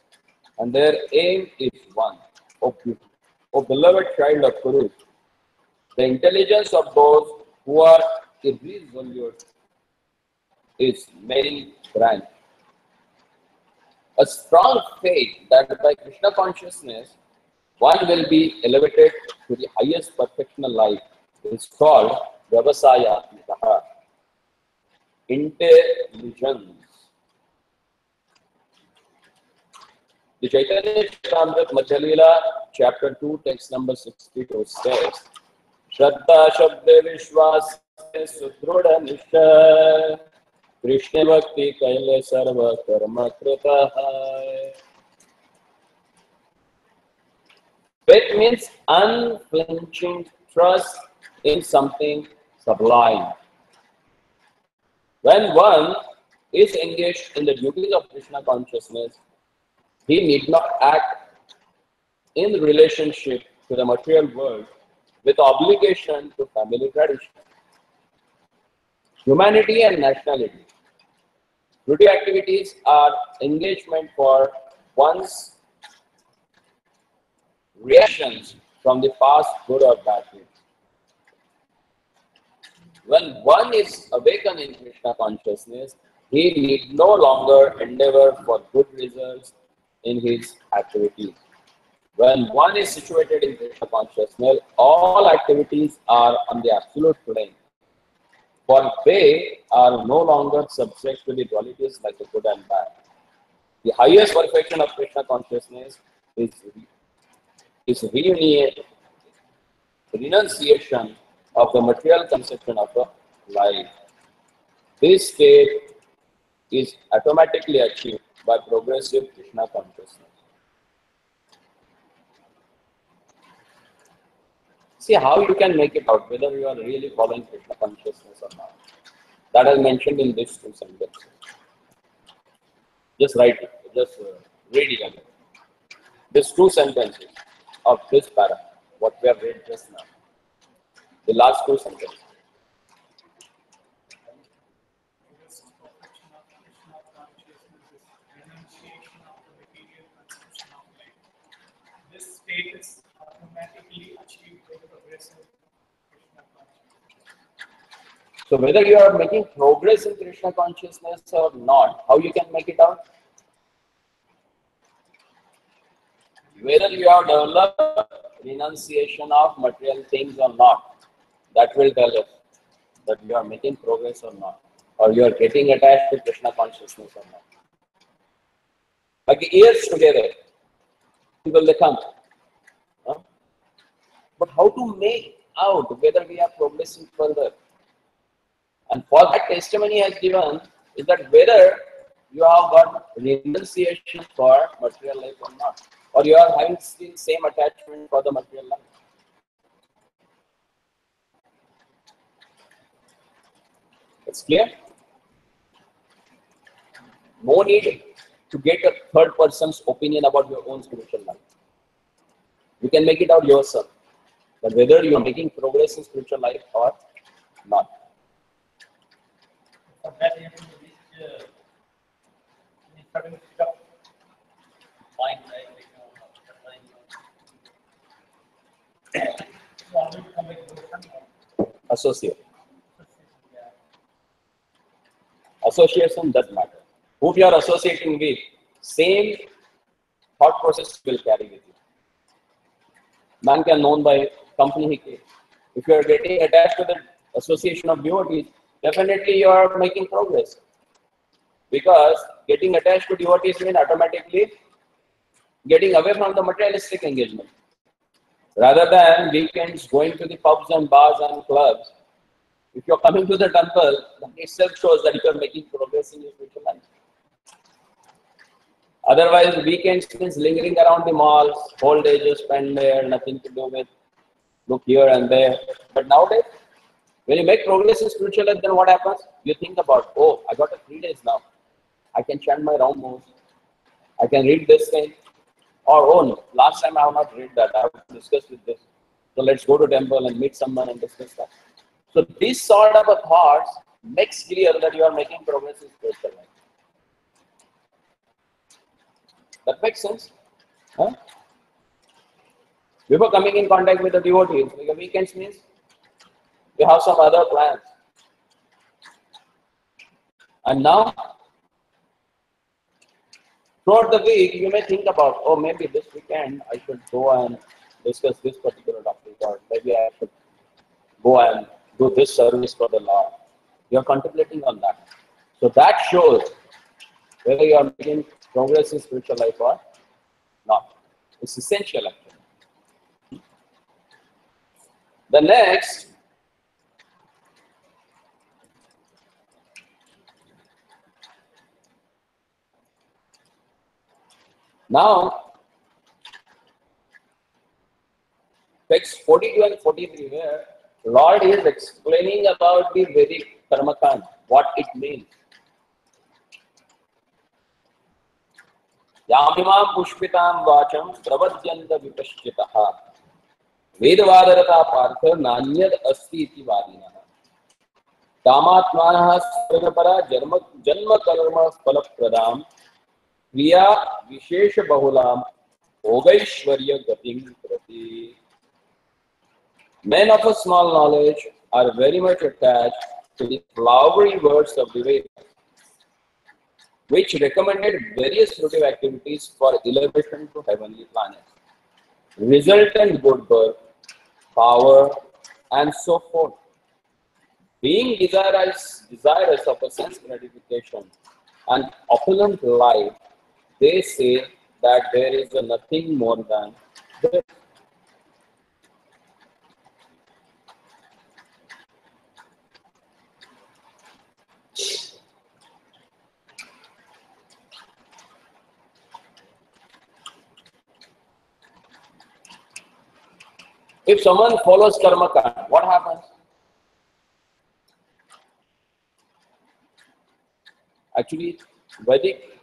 and their aim is one. O beloved child of Kuru, the intelligence of those who are irresolute is many branch. A strong faith that by Krishna consciousness one will be elevated to the highest perfectional life is called Vyavasayatmaka, intelligence. The Chaitanya Charitamrita Madhyalila, chapter 2, text number 62 says, Shraddha Shabde Vishwas Sudruda Nishtha Krishna Bhakti Kaile Sarva Karma Krita. Faith means unflinching trust in something sublime. When one is engaged in the duties of Krishna consciousness, he need not act in relationship to the material world with obligation to family tradition, humanity and nationality. Duty activities are engagement for one's reactions from the past, good or bad things. When one is awakened in Krishna consciousness, he need no longer endeavor for good results in his activities. When one is situated in Krishna consciousness, all activities are on the absolute plane. For they are no longer subject to the dualities like the good and bad. The highest perfection of Krishna consciousness is renunciation of the material conception of a life. This state is automatically achieved by progressive Krishna consciousness. See how you can make it out, whether you are really following Krishna consciousness or not. That is mentioned in these two sentences. Just write it, just read it again. These two sentences of this paragraph, what we have read just now. The last two sentences. This state is automatically achieved by progressive Krishna So whether you are making progress in Krishna consciousness or not, how you can make it out? Whether you have developed renunciation of material things or not, that will tell us that you are making progress or not, or you are getting attached to Krishna consciousness or not. Like ears together, people they come. Huh? But how to make out whether we are progressing further? And for that testimony has given is that whether you have got renunciation for material life or not, or you are having still same attachment for the material life. It's clear? No need to get a third person's opinion about your own spiritual life. You can make it out yourself, that whether you are making progress in spiritual life or not. For that, you have to reach certain state of mind, right? So, always come back to the Associate. Association doesn't matter. Who you are associating with, same thought process will carry with you. Man can known by company he came. If you are getting attached to the association of devotees, definitely you are making progress. Because getting attached to devotees means automatically getting away from the materialistic engagement. Rather than weekends going to the pubs and bars and clubs, if you are coming to the temple, that itself shows that you are making progress in your spiritual life. Otherwise, weekends means lingering around the malls, whole day just spend there, nothing to do with, look here and there. But nowadays, when you make progress in spiritual life, then what happens? You think about, oh, I got 3 days now. I can chant my round moves. I can read this thing. Or, oh, no, last time I have not read that. I have discussed with this. So let's go to temple and meet someone and discuss that. So these sort of thoughts makes clear that you are making progress in spiritual life. That makes sense? Huh? Before coming in contact with the devotees, like weekends means you have some other plans. And now, throughout the week, you may think about, oh, maybe this weekend I should go and discuss this particular topic, or maybe I should go and do this service for the Lord. You are contemplating on that. So that shows whether you are making progress in spiritual life or not. It's essential actually. The next, now, text 42 and 43 where Lord is explaining about the Vedic Karmakand, what it means. Yamimam pushpitam vacham pravadyanta vipashchitaha vedvadarata partha nanyad asti iti vadinaha kamatmanaha sarvapara janma karma phalapradam kriya vishesha bahulam yogaishwarya gatim prati. Men of a small knowledge are very much attached to the flowery words of the Vedas, which recommended various fruitive activities for elevation to heavenly planets, resultant good birth, power, and so forth. Being desirous of a sense gratification and opulent life, they say that there is nothing more than this. If someone follows karma kand, what happens? Actually, Vedic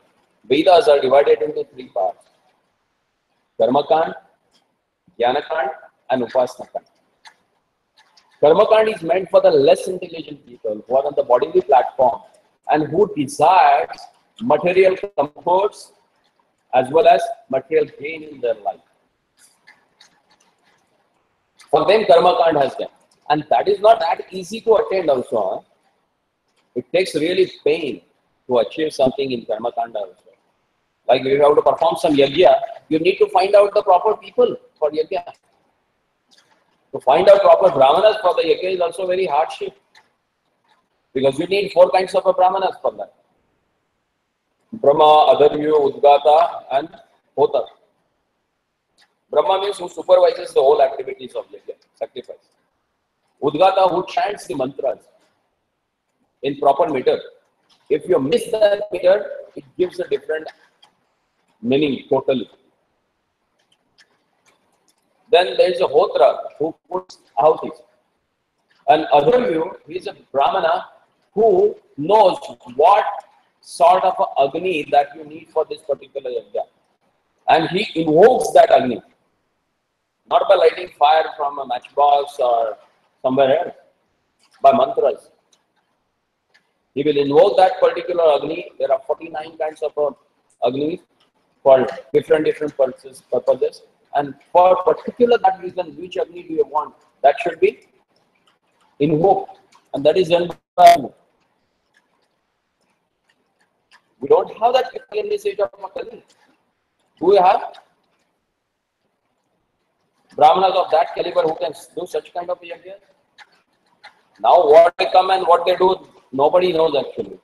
Vedas are divided into 3 parts: Karma Kand, Jnana Kand, and Upasana Kand. Karma Kand is meant for the less intelligent people who are on the bodily platform and who desires material comforts as well as material gain in their life. For them, Karma Kand has done. And that is not that easy to attain also. It takes really pain to achieve something in Karma Kanda also. Like if you have to perform some yajna, you need to find out the proper people for yajna. To find out proper brahmanas for the yajna is also very hardship. Because you need 4 kinds of brahmanas for that. Brahma, Adharyu, Udgata and Hotar. Brahma means who supervises the whole activities of yajna, sacrifice. Udgata, who chants the mantras in proper meter. If you miss that meter, it gives a different meaning totally. Then there is a Hotra who puts ahutis. And Adharyu, he is a Brahmana who knows what sort of Agni that you need for this particular yajna. And he invokes that Agni. Not by lighting fire from a matchbox or somewhere else, by mantras. He will invoke that particular Agni. There are 49 kinds of Agni for different purposes. And for particular that reason, which Agni do you want? That should be invoked. And that is done by Agni. We don't have that in this age of Kali. Do we have Brahmanas of that caliber who can do such kind of yajna? Now what they come and what they do, nobody knows actually.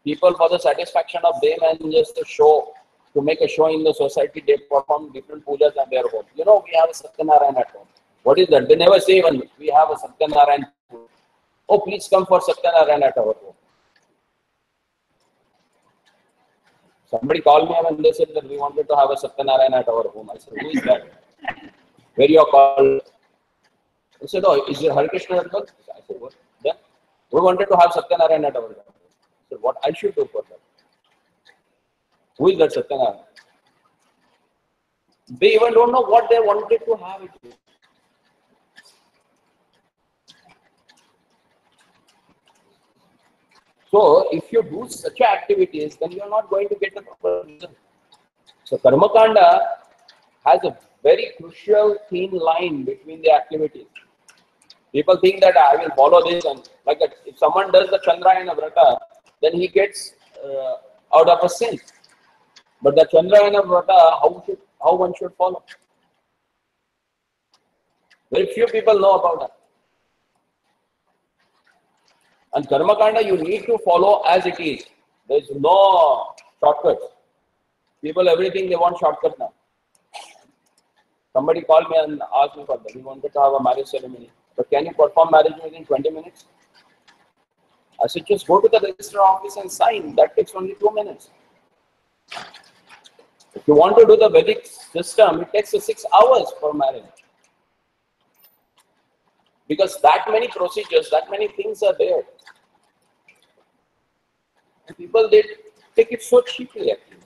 People for the satisfaction of them and just a show, to make a show in the society, they perform different pujas at their home. You know, we have a Satyanarayan at home. What is that? They never say even, we have a Satyanarayan. Oh, please come for Satyanarayan at our home. Somebody called me and they said that we wanted to have a Satyanarayan at our home. I said, who is that? Where you are called? He said, oh, is it Hare Krishna? I said, what? Yeah. We wanted to have Satyanarayan at our home. I said, what I should do for that? Who is that Satyanarayan? They even don't know what they wanted to have it with. So, if you do such activities, then you are not going to get the proper result. So, Karma Kanda has a very crucial thin line between the activities. People think that I will follow this, and like that, if someone does the Chandrayana Vrata, then he gets out of a sin. But the Chandrayana Vrata, how one should follow? Very few people know about that. And Karma Kanda, you need to follow as it is. There is no shortcuts. People, everything they want shortcut now. Somebody called me and asked me for that. He wanted to have a marriage ceremony. But can you perform marriage within 20 minutes? I said, just go to the registrar office and sign. That takes only 2 minutes. If you want to do the Vedic system, it takes 6 hours for marriage. Because that many procedures, that many things are there. And people, they take it so cheaply actually.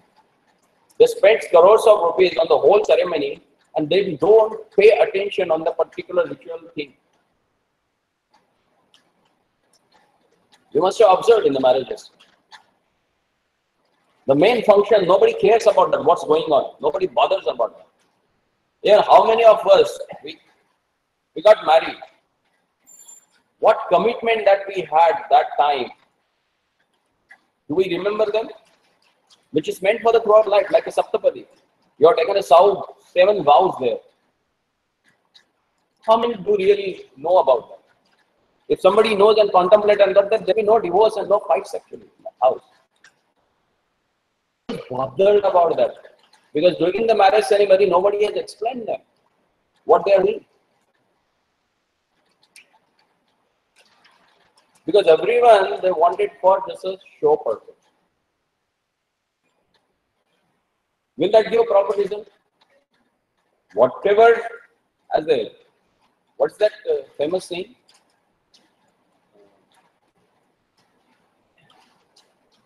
They spend crores of rupees on the whole ceremony and they don't pay attention on the particular ritual thing. You must have observed in the marriages. The main function, nobody cares about that, what's going on. Nobody bothers about that. Here, how many of us, we got married? What commitment that we had that time, do we remember them? Which is meant for the throughout life, like a Saptapadi. You have taken a 7 vows there. How many do really know about that? If somebody knows and contemplates and that, there will be no divorce and no fights actually in the house. Bothered about that. Because during the marriage ceremony, nobody has explained them what they are doing. Because everyone, they want it for just a show purpose. Will that give a proper result? Whatever, what's that famous saying?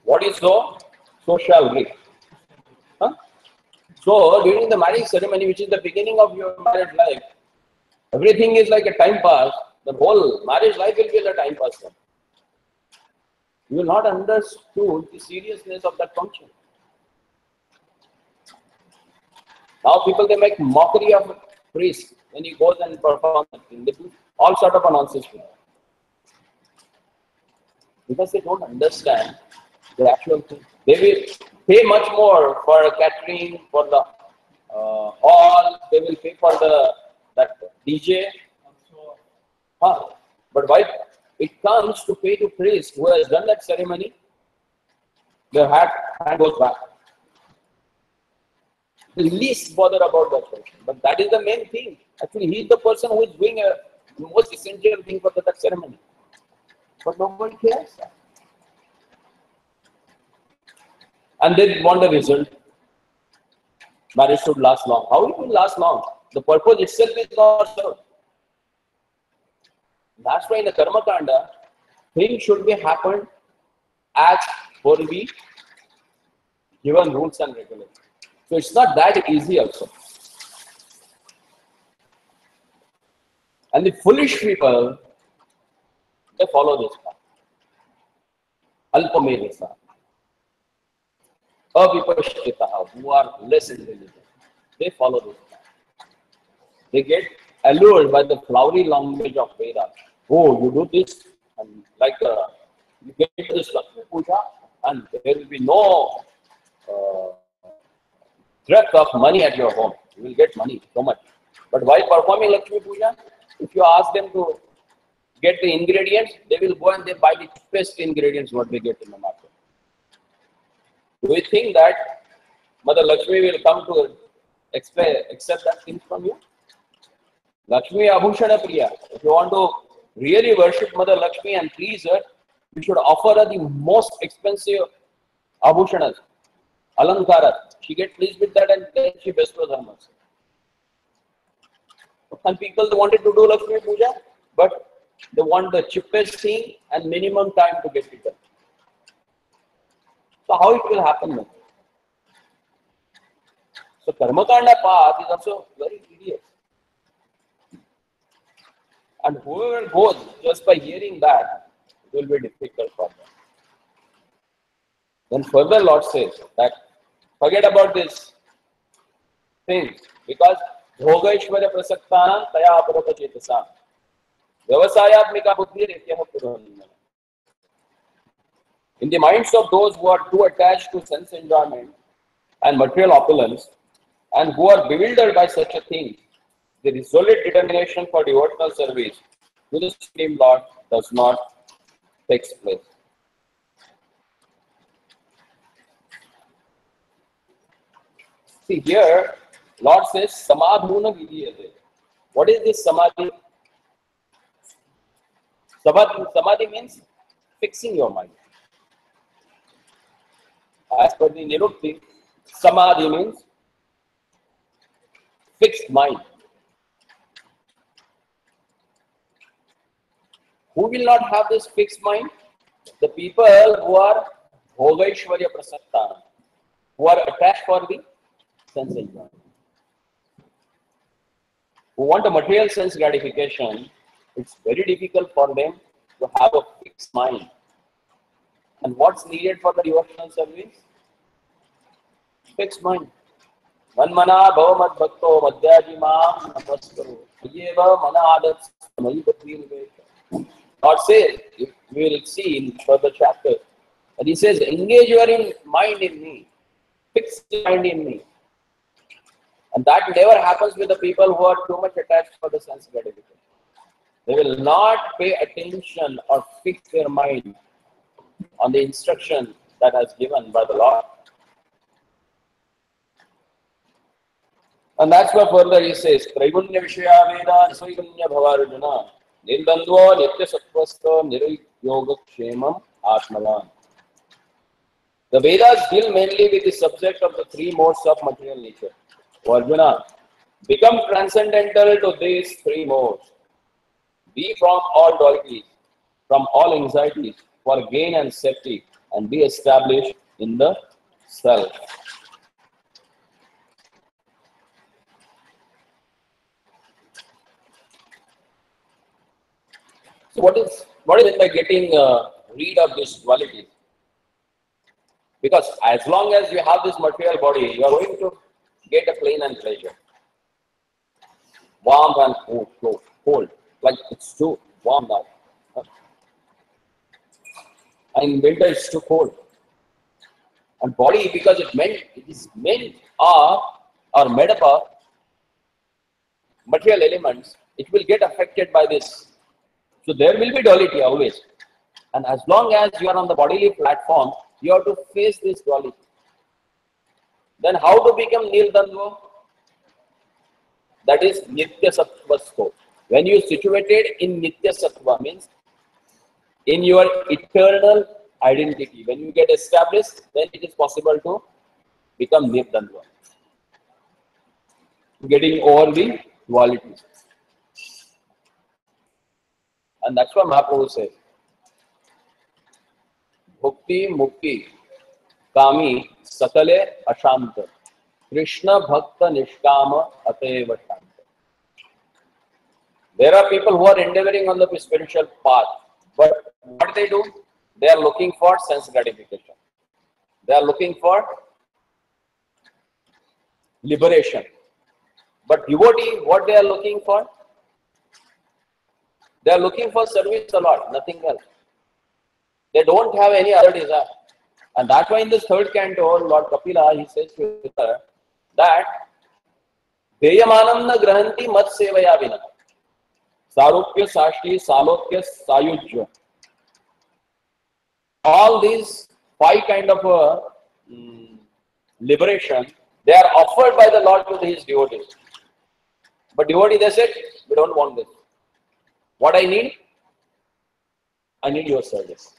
What is so, so shall be. Huh? So, during the marriage ceremony, which is the beginning of your marriage life, everything is like a time pass. The whole marriage life will be a time pass. You will not understood the seriousness of that function. Now people, they make mockery of a priest when he goes and performs. They do all sort of nonsense. Because they don't understand the actual thing. They will pay much more for catering, for the hall. They will pay for that DJ. But why it comes to pay to priest who has done that ceremony, their hand goes back. The least bother about that person. But that is the main thing. Actually, he is the person who is doing the most essential thing for that ceremony. But nobody cares. And they want the result. Marriage should last long. How it will last long? The purpose itself is not served. That's why in the Karma Kanda, things should be happened as per the given rules and regulations. So it's not that easy also. And the foolish people, they follow this path. Alpamedasa. Avipashchitaha, who are less intelligent. They follow this path. They get allured by the flowery language of Vedas. Oh, you do this, and like you get this Lakshmi Puja, and there will be no threat of money at your home. You will get money so much. But while performing Lakshmi Puja, if you ask them to get the ingredients, they will go and they buy the cheapest ingredients what they get in the market. Do you think that Mother Lakshmi will come to accept that thing from you? Lakshmi Abhushana Priya. If you want to really worship Mother Lakshmi and please her, you should offer her the most expensive Abhushanas, Alankara. She gets pleased with that and then she bestows her mercy. And people wanted to do Lakshmi Puja, but they want the cheapest thing and minimum time to get it done. So how it will happen then? So Karma Kanda path is also very tedious. And whoever goes just by hearing that, it will be difficult for them. Then further Lord says that forget about this thing because Bhogaishwarya Prasaktanam Taya Aparata Chetasam Vyavasayatmika Buddhi Retyah Puranana. In the minds of those who are too attached to sense enjoyment and material opulence and who are bewildered by such a thing, the resolute determination for devotional service to the Supreme Lord does not take place. See here, Lord says, Samadhuna Vidiyate. What is this Samadhi? Samadhi means fixing your mind. As per the Nirukti, Samadhi means fixed mind. Who will not have this fixed mind? The people who are Bhogaishwarya Prasakta, who are attached for the sense enjoyment. Who want a material sense gratification, it's very difficult for them to have a fixed mind. And what's needed for the devotional service? Fixed mind. Manmana bhavamad bhakto madhyaji maam namaskaru. Yeva mana adat samayi bhakti niveka. God says, if we will see in further chapter, and he says, engage your mind in me. Fix your mind in me. And that never happens with the people who are too much attached for the sense gratification. They will not pay attention or fix their mind on the instruction that has given by the Lord. And that's why further he says, Traigunya Vishaya Veda Nisvaigunya Bhavarjuna Nirdandva Nitya Sattvasta Niryoga Kshemam Atmavan. The Vedas deal mainly with the subject of the three modes of material nature. Arjuna, become transcendental to these three modes. Be from all dualities, from all anxieties, for gain and safety, and be established in the self. So what is it by getting rid of this duality? Because as long as you have this material body, you are going to get a pain and pleasure. Warm and cold. Like it's too warm now. and in winter it's too cold. And body, because it is meant or made up of material elements, it will get affected by this. So there will be duality always. And as long as you are on the bodily platform, you have to face this duality. Then how to become Nirdandva? That is Nitya Sattva scope. When you situated in Nitya Sattva, means in your eternal identity, when you get established, then it is possible to become Nirdandva. Getting over the dualities. And that's what Mahaprabhu says. Bhukti Mukti Kami Sakale Ashanta Krishna Bhakta Nishkama Ateva Shanta. There are people who are endeavoring on the spiritual path, but what they do? They are looking for sense gratification. They are looking for liberation. But devotee, what they are looking for? They are looking for service a lot, nothing else. They don't have any other desire. And that's why in this third canto, Lord Kapila, he says to her that Deyamanam na grahanti mat sevaya vina. Sarupya, Sashti, Salokya, Sayujya. All these 5 kind of liberation, they are offered by the Lord to his devotees. But devotee, they said, we don't want this. What I need your service.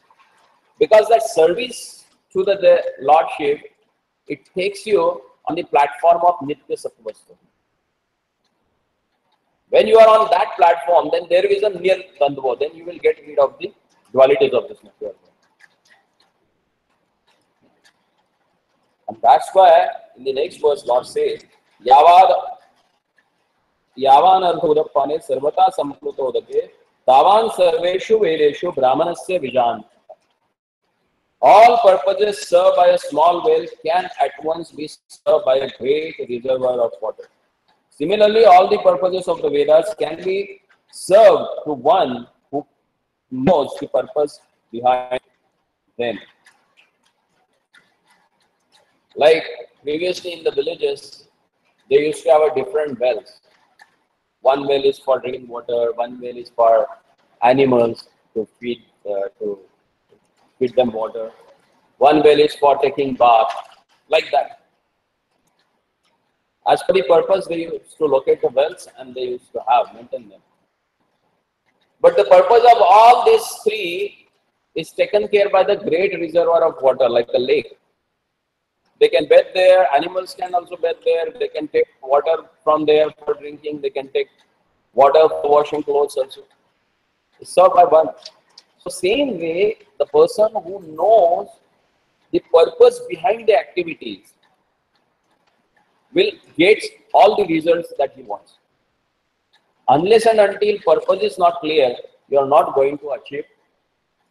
Because that service to the Lordship, it takes you on the platform of Nitya Sattva. When you are on that platform, then there is a Nirdandva. Then you will get rid of the dualities of this material world. And that's why in the next verse, Lord says, Yavan Arthudapane Sarvata Samplutodake Tavan Sarveshu Vedeshu Brahmanasya Vijan. All purposes served by a small well can at once be served by a great reservoir of water. Similarly, all the purposes of the Vedas can be served to one who knows the purpose behind them. Like previously in the villages, they used to have different wells. One well is for drinking water, one well is for animals to feed them water. One well is for taking bath, like that. As per the purpose, they used to locate the wells and they used to maintain them. But the purpose of all these 3 is taken care by the great reservoir of water, like a lake. They can bathe there, animals can also bathe there, they can take water from there for drinking, they can take water for washing clothes also. It's served by one. So same way, the person who knows the purpose behind the activities will get all the results that he wants. Unless and until purpose is not clear, you are not going to achieve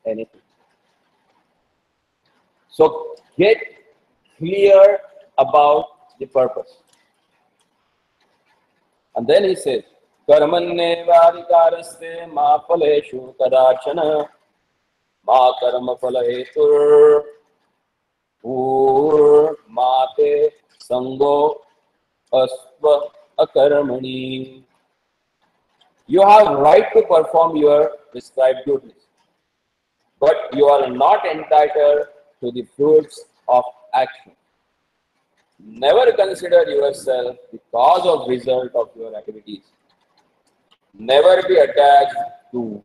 anything. So get clear about the purpose. And then he says, Karmanne varikaraste ma phaleshu kadachana ma karma phalahetur pur mate sango asva akarmani. You have right to perform your prescribed duties, but you are not entitled to the fruits of action. Never consider yourself the cause of result of your activities. Never be attached to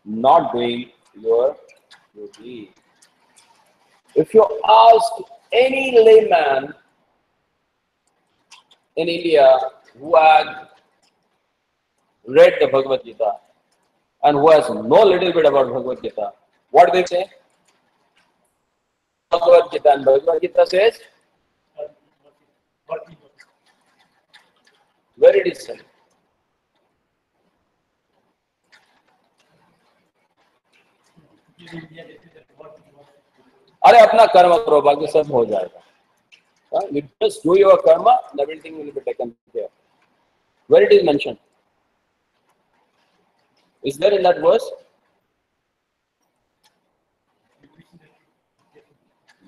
not doing your duty. If you ask any layman in India who had read the Bhagavad Gita and who has know little bit about Bhagavad Gita, what they say? Bhagavad Gita, and Bhagavad Gita says, where it is said? अरे अपना कर्म करो, बाकी सब हो जाएगा. You just do your karma and everything will be taken care. Where it is mentioned? Is there in that verse?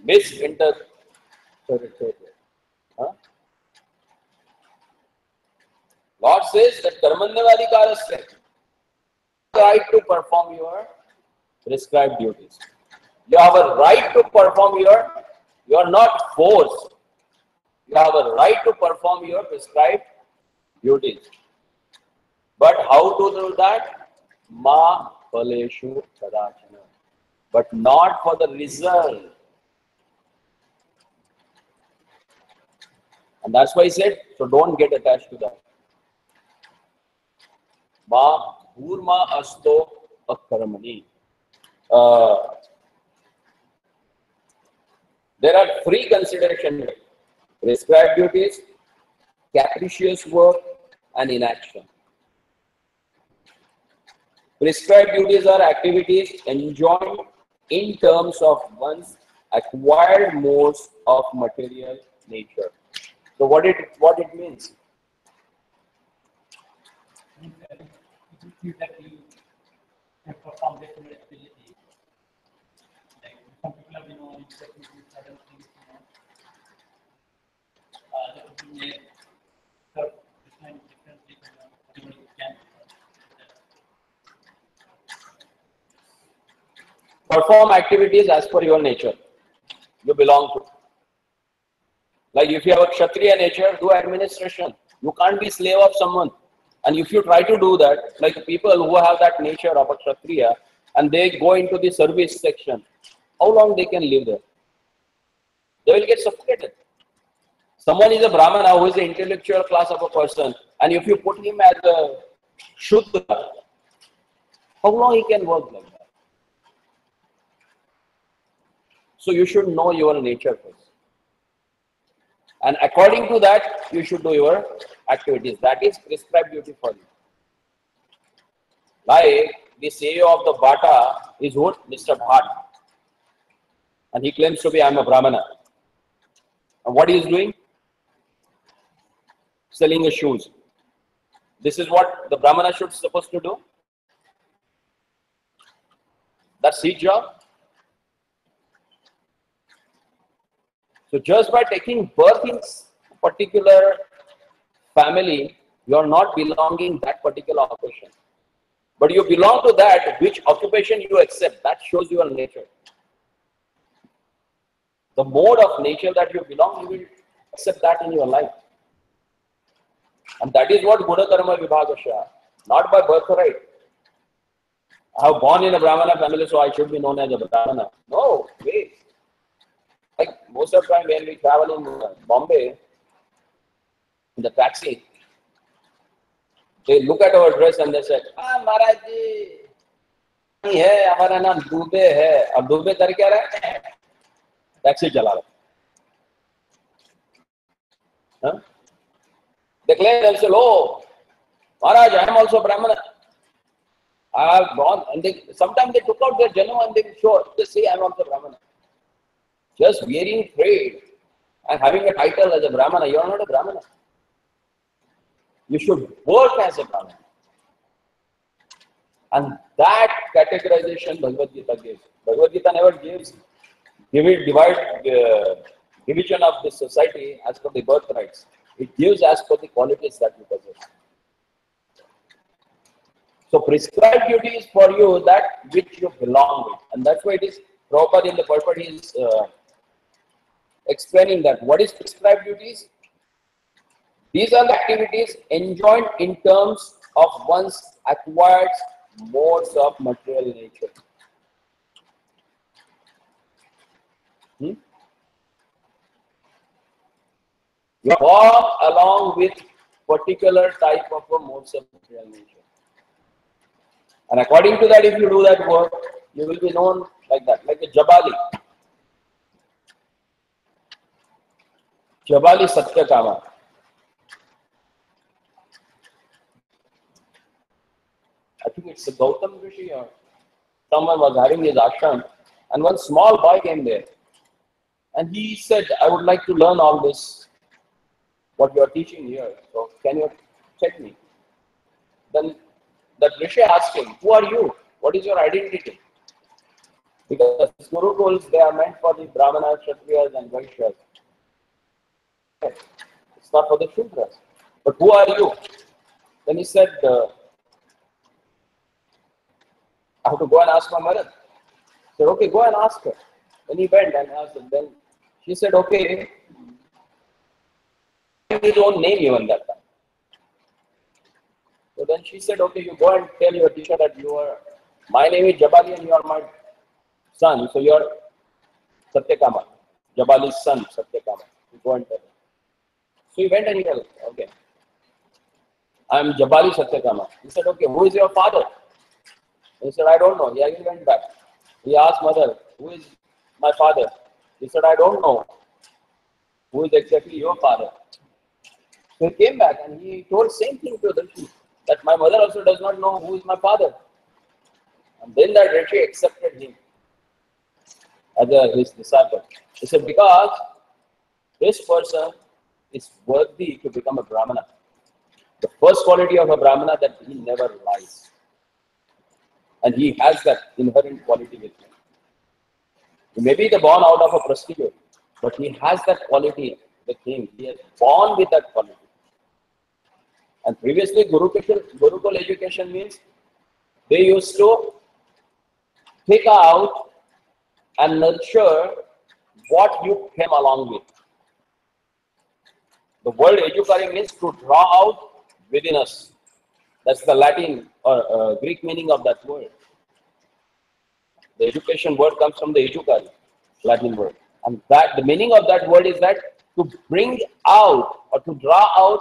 misinterpreted. Huh? Lord says that karmanyavadhikarasya, right to perform your prescribed duties. You have a right to perform you are not forced. You have a right to perform your prescribed duties. But how to do that? Ma phaleshu kadachana. But not for the result. And that's why he said, so don't get attached to that. Ma bhurma asto akaramani. There are three considerations: prescribed duties, capricious work, and inaction. Prescribed duties are activities enjoined in terms of one's acquired modes of material nature. So what it means? It means that you can perform different activities. Like some people have, interested in certain things, that would be different things, everybody can. Perform activities as per your nature you belong to. Like if you have a Kshatriya nature, do administration. You can't be slave of someone. And if you try to do that, like people who have that nature of a Kshatriya and they go into the service section, how long they can live there? They will get suffocated. Someone is a Brahmana who is the intellectual class of a person, and if you put him as a Shudra, how long he can work like that? So you should know your nature first. And according to that, you should do your activities. That is prescribed duty for you. Like the CEO of the Bata is who? Mr. Bhat. And he claims to be, I am a Brahmana. And what he is doing? Selling his shoes. This is what the Brahmana should supposed to do. That's his job. So just by taking birth in a particular family, you are not belonging that particular occupation. But you belong to that which occupation you accept. That shows your nature. The mode of nature that you belong, you will accept that in your life. And that is what Guna Karma Vibhagasya, not by birthright. I have born in a Brahmana family, so I should be known as a Brahmana. No, wait. Like most of the time when we travel in Bombay, in the taxi, they look at our dress and they say, Maharaj ji, hai, hamara naam Dubey hai. Ab Dubey kar kya raha hai? Taxi chala raha. They claim themselves, oh, Maharaj, I am also Brahmana. I have gone, and sometimes they took out their janam and they show, they say I am also Brahmana. Just wearing trade and having a title as a Brahmana, you are not a Brahmana. You should work as a Brahmana. And that categorization Bhagavad Gita gives. Bhagavad Gita never gives division of the society as per the birthrights. It gives as per the qualities that you possess. So prescribed duty is for you that which you belong with. And that's why it is proper in the purport he is explaining that. What is prescribed duties? These are the activities enjoined in terms of one's acquired modes of material nature. You walk along with particular type of modes of material nature. And according to that, if you do that work, you will be known like that, like a Jabali. Jabali Satyakama. I think it's a Gautam Rishi or someone was having his ashram, and one small boy came there. And he said, I would like to learn all this, what you are teaching here. So can you check me? Then that Rishi asked him, who are you? What is your identity? Because Gurukuls, they are meant for the Brahmanas, Kshatriyas and Vaishyas. It's not for the Shudras. But who are you? Then he said, I have to go and ask my mother. He said, okay, go and ask her. Then he went and asked her. Then she said, okay, his own name even that time. So then she said, okay, you go and tell your teacher that my name is Jabali and you are my son. So you are Satyakama. Jabali's son, Satyakama. You go and tell him. So he went and he told, okay, I am Jabali Satyakama. He said, okay, who is your father? He said, I don't know. He again went back. He asked mother, who is my father? He said, I don't know. Who is exactly your father? So he came back and he told same thing to the Rishi, that my mother also does not know who is my father. And then that Rishi accepted him as his disciple. He said, because this person is worthy to become a Brahmana. The first quality of a Brahmana that he never lies. And he has that inherent quality with him. He may be born out of a prostitute, but he has that quality with him. He is born with that quality. And previously, Gurukul education means they used to pick out and nurture what you came along with. The word educare means to draw out within us. That's the Latin or Greek meaning of that word. The education word comes from the educare, Latin word. And that the meaning of that word is that to bring out or to draw out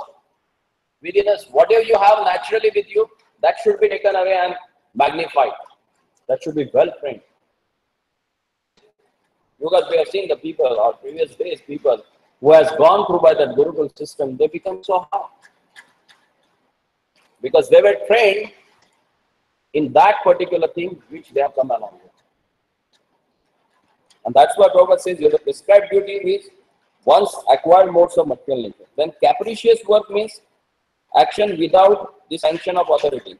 within us whatever you have naturally with you, that should be taken away and magnified. That should be well trained. Because we have seen the people or previous days people who has gone through by that Gurukul system, they become so hard. Because they were trained in that particular thing which they have come along with. And that's what Prabhupada says, the prescribed duty is once acquired modes of material nature. Then capricious work means action without the sanction of authority.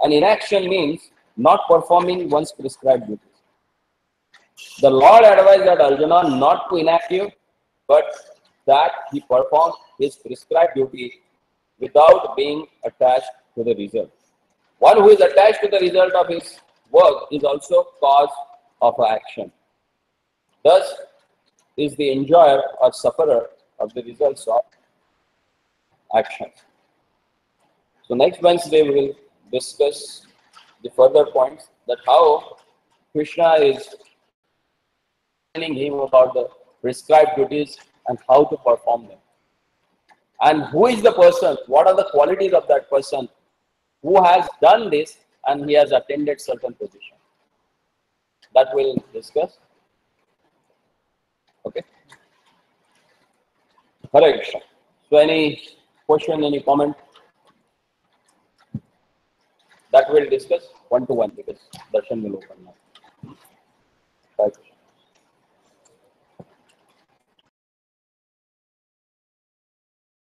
And inaction means not performing one's prescribed duties. The Lord advised that Arjuna not to inactive, but that he perform his prescribed duty without being attached to the result. One who is attached to the result of his work is also cause of action. Thus is the enjoyer or sufferer of the results of action. So next Wednesday we will discuss the further points that how Krishna is telling him about the prescribed duties and how to perform them. And who is the person, what are the qualities of that person who has done this and he has attained certain position. That we'll discuss. Okay. Hare Krishna. So any question, any comment? That we'll discuss one to one because darshan will open now. Hare Krishna.